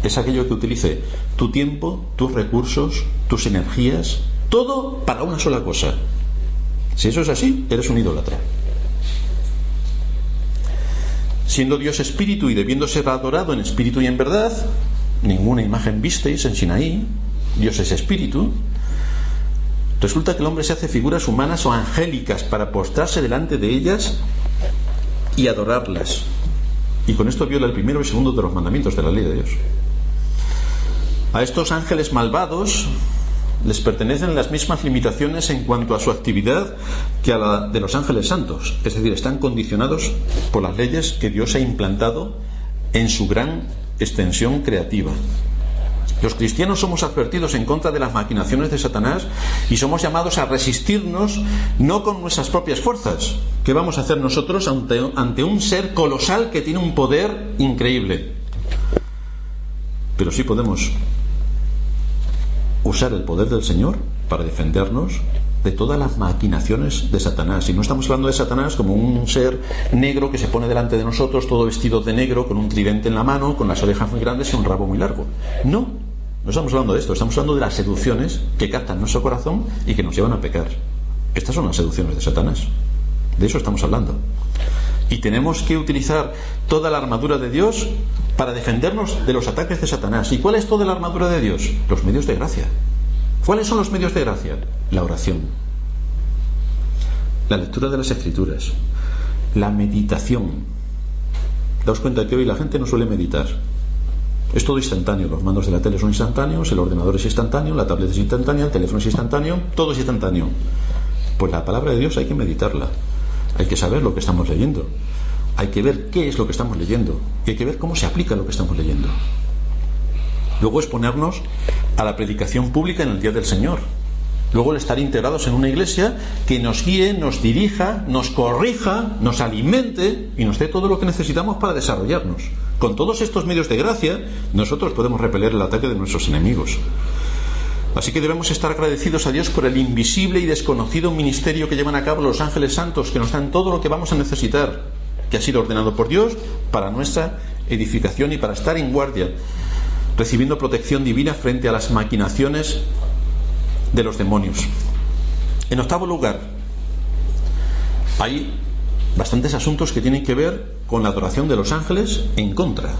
es aquello que utilice tu tiempo, tus recursos, tus energías, todo para una sola cosa. Si eso es así, eres un idólatra. Siendo Dios espíritu y debiendo ser adorado en espíritu y en verdad, ninguna imagen visteis en Sinaí, Dios es espíritu. Resulta que el hombre se hace figuras humanas o angélicas para postrarse delante de ellas y adorarlas. Y con esto viola el primero y segundo de los mandamientos de la ley de Dios. A estos ángeles malvados les pertenecen las mismas limitaciones en cuanto a su actividad que a la de los ángeles santos. Es decir, están condicionados por las leyes que Dios ha implantado en su gran extensión creativa. Los cristianos somos advertidos en contra de las maquinaciones de Satanás y somos llamados a resistirnos no con nuestras propias fuerzas. ¿Qué vamos a hacer nosotros ante un ser colosal que tiene un poder increíble? Pero sí podemos usar el poder del Señor para defendernos de todas las maquinaciones de Satanás. Y no estamos hablando de Satanás como un ser negro que se pone delante de nosotros, todo vestido de negro, con un tridente en la mano, con las orejas muy grandes y un rabo muy largo. No estamos hablando de esto. Estamos hablando de las seducciones que captan nuestro corazón y que nos llevan a pecar. Estas son las seducciones de Satanás. De eso estamos hablando. Y tenemos que utilizar toda la armadura de Dios para defendernos de los ataques de Satanás. ¿Y cuál es toda la armadura de Dios? Los medios de gracia. ¿Cuáles son los medios de gracia? La oración, la lectura de las Escrituras, la meditación. Daos cuenta que hoy la gente no suele meditar. Es todo instantáneo. Los mandos de la tele son instantáneos, el ordenador es instantáneo, la tableta es instantánea, el teléfono es instantáneo, todo es instantáneo. Pues la palabra de Dios hay que meditarla. Hay que saber lo que estamos leyendo. Hay que ver qué es lo que estamos leyendo. Y hay que ver cómo se aplica lo que estamos leyendo. Luego exponernos a la predicación pública en el día del Señor. Luego el estar integrados en una iglesia que nos guíe, nos dirija, nos corrija, nos alimente y nos dé todo lo que necesitamos para desarrollarnos. Con todos estos medios de gracia, nosotros podemos repeler el ataque de nuestros enemigos. Así que debemos estar agradecidos a Dios por el invisible y desconocido ministerio que llevan a cabo los ángeles santos, que nos dan todo lo que vamos a necesitar, que ha sido ordenado por Dios para nuestra edificación y para estar en guardia, recibiendo protección divina frente a las maquinaciones de los demonios. En octavo lugar, hay bastantes asuntos que tienen que ver con la adoración de los ángeles en contra.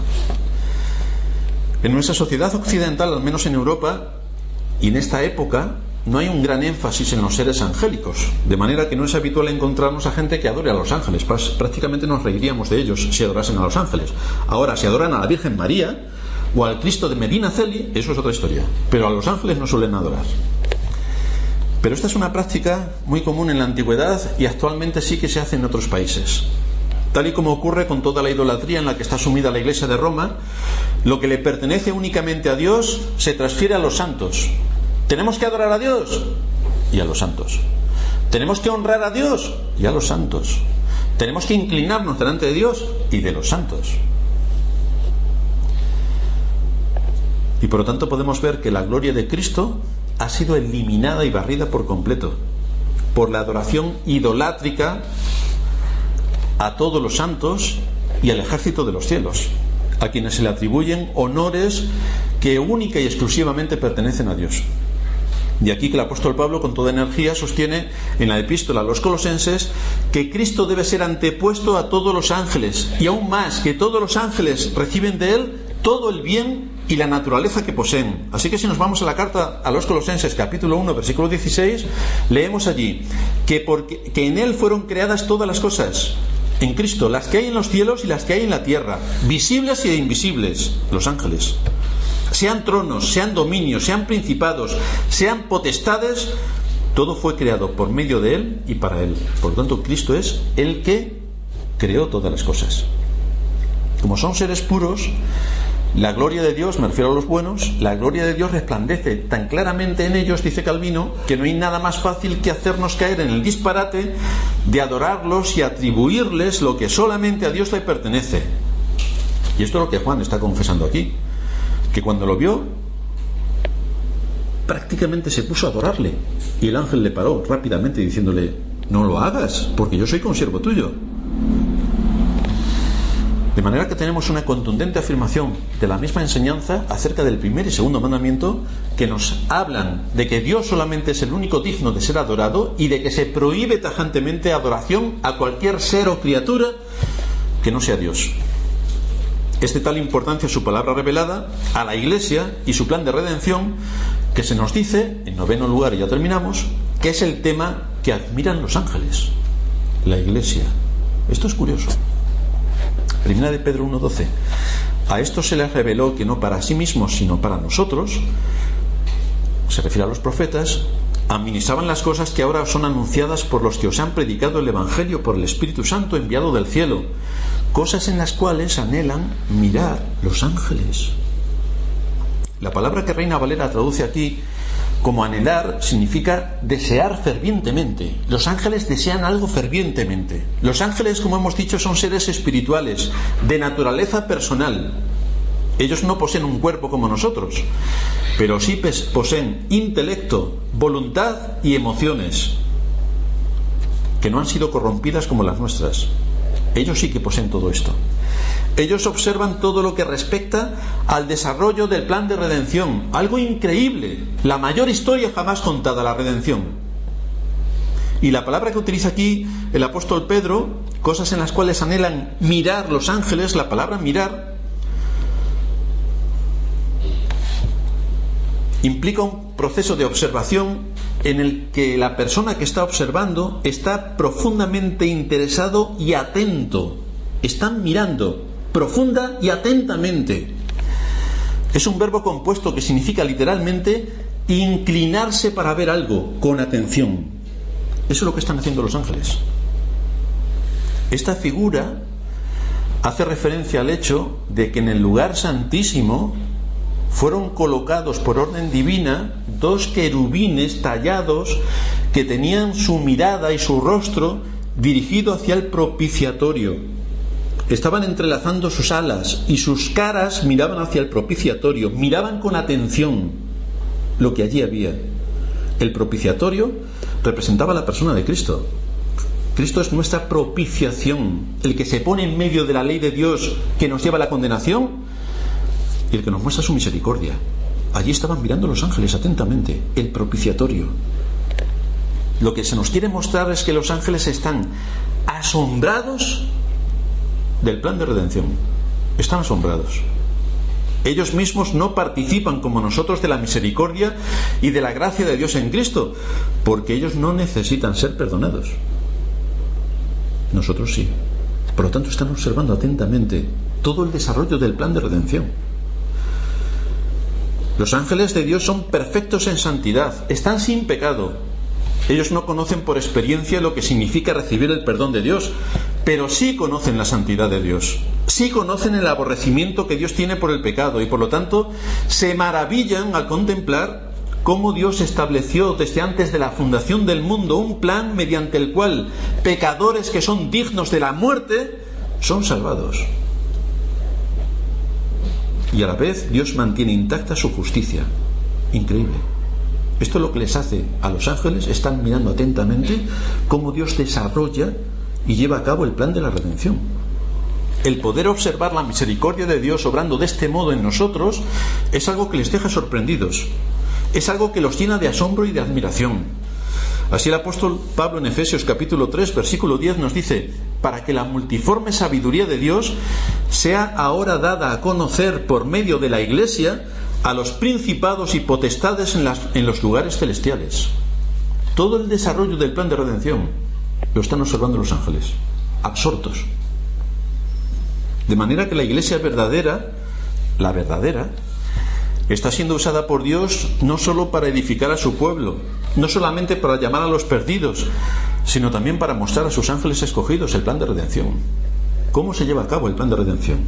En nuestra sociedad occidental, al menos en Europa y en esta época, no hay un gran énfasis en los seres angélicos, de manera que no es habitual encontrarnos a gente que adore a los ángeles. Prácticamente nos reiríamos de ellos si adorasen a los ángeles. Ahora, si adoran a la Virgen María o al Cristo de Medinaceli, eso es otra historia, pero a los ángeles no suelen adorar. Pero esta es una práctica muy común en la antigüedad y actualmente sí que se hace en otros países. Tal y como ocurre con toda la idolatría en la que está sumida la Iglesia de Roma, lo que le pertenece únicamente a Dios se transfiere a los santos. Tenemos que adorar a Dios y a los santos. Tenemos que honrar a Dios y a los santos. Tenemos que inclinarnos delante de Dios y de los santos. Y por lo tanto podemos ver que la gloria de Cristo ha sido eliminada y barrida por completo por la adoración idolátrica a todos los santos y al ejército de los cielos, a quienes se le atribuyen honores que única y exclusivamente pertenecen a Dios. De aquí que el apóstol Pablo con toda energía sostiene en la epístola a los Colosenses que Cristo debe ser antepuesto a todos los ángeles, y aún más, que todos los ángeles reciben de él todo el bien y la naturaleza que poseen. Así que si nos vamos a la carta a los Colosenses, capítulo 1, versículo 16, leemos allí que en él fueron creadas todas las cosas, en Cristo, las que hay en los cielos y las que hay en la tierra, visibles e invisibles, los ángeles. Sean tronos, sean dominios, sean principados, sean potestades, todo fue creado por medio de él y para él. Por lo tanto, Cristo es el que creó todas las cosas. Como son seres puros, la gloria de Dios, me refiero a los buenos, la gloria de Dios resplandece tan claramente en ellos, dice Calvino, que no hay nada más fácil que hacernos caer en el disparate de adorarlos y atribuirles lo que solamente a Dios le pertenece. Y esto es lo que Juan está confesando aquí, que cuando lo vio prácticamente se puso a adorarle, y el ángel le paró rápidamente diciéndole: no lo hagas, porque yo soy consiervo tuyo. De manera que tenemos una contundente afirmación de la misma enseñanza acerca del primer y segundo mandamiento, que nos hablan de que Dios solamente es el único digno de ser adorado y de que se prohíbe tajantemente adoración a cualquier ser o criatura que no sea Dios. Es de tal importancia su palabra revelada a la Iglesia y su plan de redención, que se nos dice, en noveno lugar, y ya terminamos, que es el tema que admiran los ángeles, la Iglesia. Esto es curioso. Primera de Pedro 1:12. A esto se les reveló que no para sí mismos, sino para nosotros, se refiere a los profetas, administraban las cosas que ahora son anunciadas por los que os han predicado el Evangelio por el Espíritu Santo enviado del cielo, cosas en las cuales anhelan mirar los ángeles. La palabra que Reina Valera traduce aquí como anhelar significa desear fervientemente. Los ángeles desean algo fervientemente. Los ángeles, como hemos dicho, son seres espirituales, de naturaleza personal. Ellos no poseen un cuerpo como nosotros, pero sí poseen intelecto, voluntad y emociones que no han sido corrompidas como las nuestras. Ellos sí que poseen todo esto. Ellos observan todo lo que respecta al desarrollo del plan de redención. Algo increíble, la mayor historia jamás contada, la redención. Y la palabra que utiliza aquí el apóstol Pedro, cosas en las cuales anhelan mirar los ángeles, la palabra mirar implica un proceso de observación en el que la persona que está observando está profundamente interesado y atento. Están mirando profunda y atentamente. Es un verbo compuesto que significa literalmente inclinarse para ver algo con atención. Eso es lo que están haciendo los ángeles. Esta figura hace referencia al hecho de que en el lugar santísimo fueron colocados por orden divina 2 querubines tallados que tenían su mirada y su rostro dirigido hacia el propiciatorio. Estaban entrelazando sus alas y sus caras miraban hacia el propiciatorio, miraban con atención lo que allí había. El propiciatorio representaba a la persona de Cristo. Cristo es nuestra propiciación, el que se pone en medio de la ley de Dios que nos lleva a la condenación y el que nos muestra su misericordia. Allí estaban mirando los ángeles atentamente, el propiciatorio. Lo que se nos quiere mostrar es que los ángeles están asombrados del plan de redención. Están asombrados. Ellos mismos no participan como nosotros de la misericordia y de la gracia de Dios en Cristo, porque ellos no necesitan ser perdonados. Nosotros sí. Por lo tanto, están observando atentamente todo el desarrollo del plan de redención. Los ángeles de Dios son perfectos en santidad, están sin pecado. Ellos no conocen por experiencia lo que significa recibir el perdón de Dios, pero sí conocen la santidad de Dios. Sí conocen el aborrecimiento que Dios tiene por el pecado y por lo tanto se maravillan al contemplar cómo Dios estableció desde antes de la fundación del mundo un plan mediante el cual pecadores que son dignos de la muerte son salvados. Y a la vez Dios mantiene intacta su justicia. Increíble. Esto es lo que les hace a los ángeles. Están mirando atentamente cómo Dios desarrolla y lleva a cabo el plan de la redención. El poder observar la misericordia de Dios obrando de este modo en nosotros es algo que les deja sorprendidos. Es algo que los llena de asombro y de admiración. Así el apóstol Pablo en Efesios capítulo 3 versículo 10 nos dice: para que la multiforme sabiduría de Dios sea ahora dada a conocer por medio de la Iglesia a los principados y potestades en los lugares celestiales. Todo el desarrollo del plan de redención lo están observando los ángeles, absortos. De manera que la Iglesia verdadera, la verdadera, está siendo usada por Dios no solo para edificar a su pueblo, no solamente para llamar a los perdidos, sino también para mostrar a sus ángeles escogidos el plan de redención. ¿Cómo se lleva a cabo el plan de redención?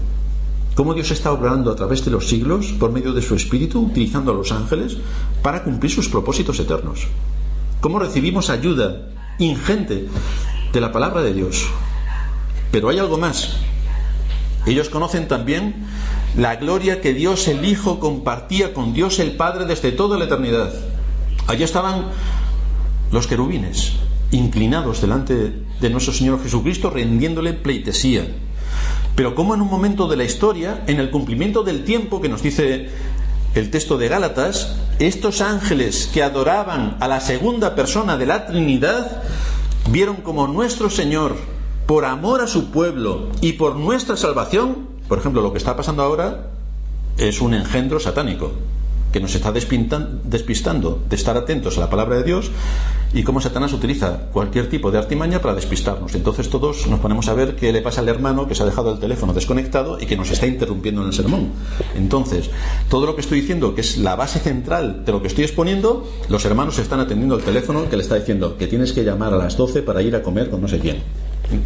¿Cómo Dios está obrando a través de los siglos por medio de su Espíritu, utilizando a los ángeles para cumplir sus propósitos eternos? ¿Cómo recibimos ayuda ingente de la palabra de Dios? Pero hay algo más. Ellos conocen también la gloria que Dios el Hijo compartía con Dios el Padre desde toda la eternidad. Allí estaban los querubines, inclinados delante de nuestro Señor Jesucristo, rendiéndole pleitesía. Pero como en un momento de la historia, en el cumplimiento del tiempo que nos dice el texto de Gálatas, estos ángeles que adoraban a la segunda persona de la Trinidad vieron como nuestro Señor, por amor a su pueblo y por nuestra salvación, por ejemplo, lo que está pasando ahora es un engendro satánico que nos está despistando de estar atentos a la palabra de Dios, y cómo Satanás utiliza cualquier tipo de artimaña para despistarnos. Entonces todos nos ponemos a ver qué le pasa al hermano que se ha dejado el teléfono desconectado y que nos está interrumpiendo en el sermón. Entonces, todo lo que estoy diciendo, que es la base central de lo que estoy exponiendo, los hermanos están atendiendo el teléfono que le está diciendo que tienes que llamar a las 12 para ir a comer con no sé quién.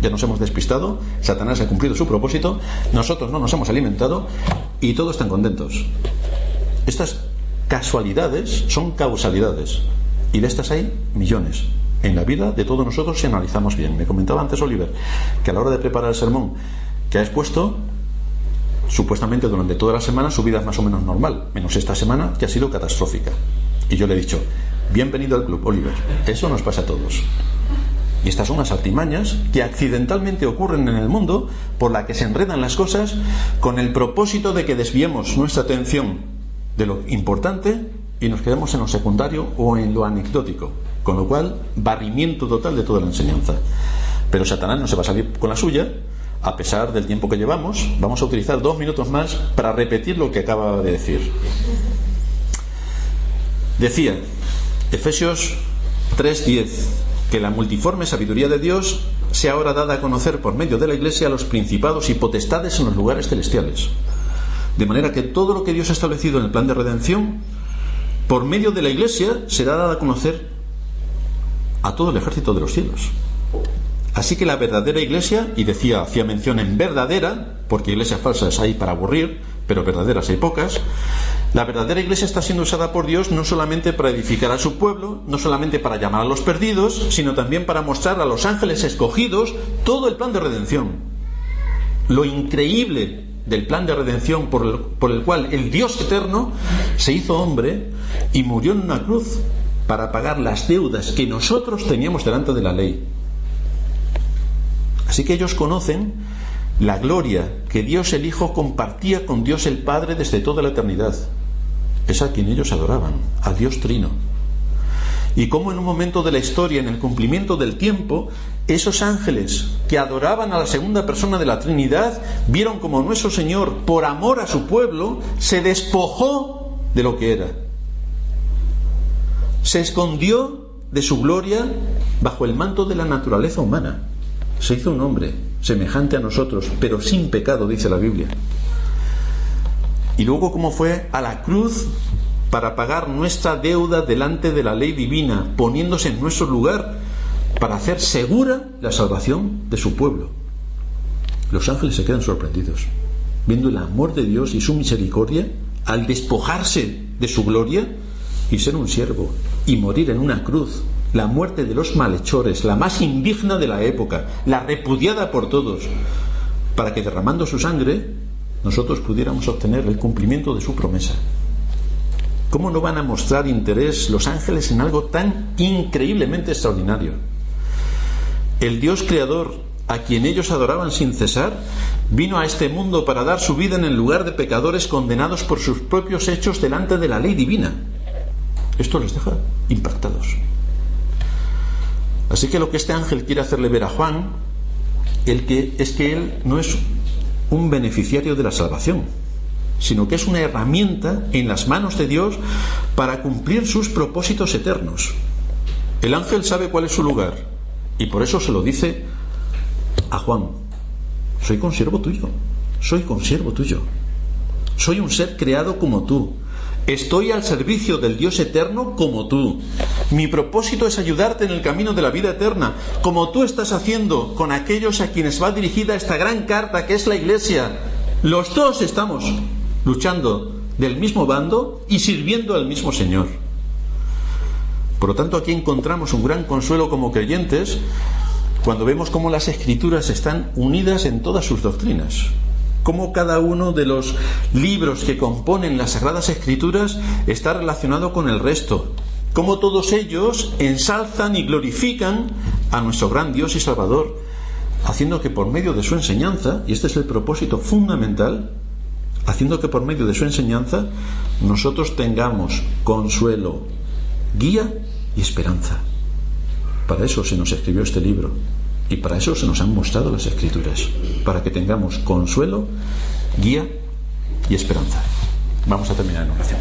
Ya nos hemos despistado, Satanás ha cumplido su propósito, nosotros no nos hemos alimentado y todos están contentos. Estas casualidades son causalidades, y de estas hay millones en la vida de todos nosotros si analizamos bien. Me comentaba antes Oliver que a la hora de preparar el sermón que ha expuesto, Supuestamente durante toda la semana su vida es más o menos normal, menos esta semana que ha sido catastrófica. Y yo le he dicho, bienvenido al club, Oliver. Eso nos pasa a todos. Y estas son las artimañas que accidentalmente ocurren en el mundo, por la que se enredan las cosas con el propósito de que desviemos nuestra atención de lo importante y nos quedemos en lo secundario o en lo anecdótico, con lo cual barrimiento total de toda la enseñanza. Pero Satanás no se va a salir con la suya. A pesar del tiempo que llevamos, vamos a utilizar 2 minutos más para repetir lo que acaba de decir. Decía Efesios 3:10 que la multiforme sabiduría de Dios sea ahora dada a conocer por medio de la Iglesia a los principados y potestades en los lugares celestiales, de manera que todo lo que Dios ha establecido en el plan de redención por medio de la Iglesia será dada a conocer a todo el ejército de los cielos. Así que la verdadera iglesia, y hacía mención en verdadera, porque iglesias falsas hay para aburrir, pero verdaderas hay pocas, la verdadera iglesia está siendo usada por Dios no solamente para edificar a su pueblo, no solamente para llamar a los perdidos, sino también para mostrar a los ángeles escogidos todo el plan de redención. Lo increíble del plan de redención por el cual el Dios eterno se hizo hombre y murió en una cruz para pagar las deudas que nosotros teníamos delante de la ley. Así que ellos conocen la gloria que Dios el Hijo compartía con Dios el Padre desde toda la eternidad. Es a quien ellos adoraban, a Dios Trino. Y cómo en un momento de la historia, en el cumplimiento del tiempo, esos ángeles que adoraban a la segunda persona de la Trinidad vieron como nuestro Señor, por amor a su pueblo, se despojó de lo que era. Se escondió de su gloria bajo el manto de la naturaleza humana. Se hizo un hombre semejante a nosotros, pero sin pecado, dice la Biblia. Y luego cómo fue a la cruz para pagar nuestra deuda delante de la ley divina, poniéndose en nuestro lugar para hacer segura la salvación de su pueblo. Los ángeles se quedan sorprendidos, viendo el amor de Dios y su misericordia al despojarse de su gloria y ser un siervo y morir en una cruz. La muerte de los malhechores, la más indigna de la época, la repudiada por todos, para que derramando su sangre nosotros pudiéramos obtener el cumplimiento de su promesa. ¿Cómo no van a mostrar interés los ángeles en algo tan increíblemente extraordinario? El Dios creador, a quien ellos adoraban sin cesar, vino a este mundo para dar su vida en el lugar de pecadores condenados por sus propios hechos delante de la ley divina. Esto les deja impactados. Así que lo que este ángel quiere hacerle ver a Juan es que él no es un beneficiario de la salvación, sino que es una herramienta en las manos de Dios para cumplir sus propósitos eternos. El ángel sabe cuál es su lugar y por eso se lo dice a Juan: soy consiervo tuyo, soy consiervo tuyo, soy un ser creado como tú. Estoy al servicio del Dios eterno como tú. Mi propósito es ayudarte en el camino de la vida eterna, como tú estás haciendo con aquellos a quienes va dirigida esta gran carta que es la Iglesia. Los dos estamos luchando del mismo bando y sirviendo al mismo Señor. Por lo tanto, aquí encontramos un gran consuelo como creyentes cuando vemos cómo las Escrituras están unidas en todas sus doctrinas. Cómo cada uno de los libros que componen las Sagradas Escrituras está relacionado con el resto. Cómo todos ellos ensalzan y glorifican a nuestro gran Dios y Salvador, haciendo que por medio de su enseñanza, y este es el propósito fundamental, haciendo que por medio de su enseñanza nosotros tengamos consuelo, guía y esperanza. Para eso se nos escribió este libro. Y para eso se nos han mostrado las Escrituras, para que tengamos consuelo, guía y esperanza. Vamos a terminar en oración.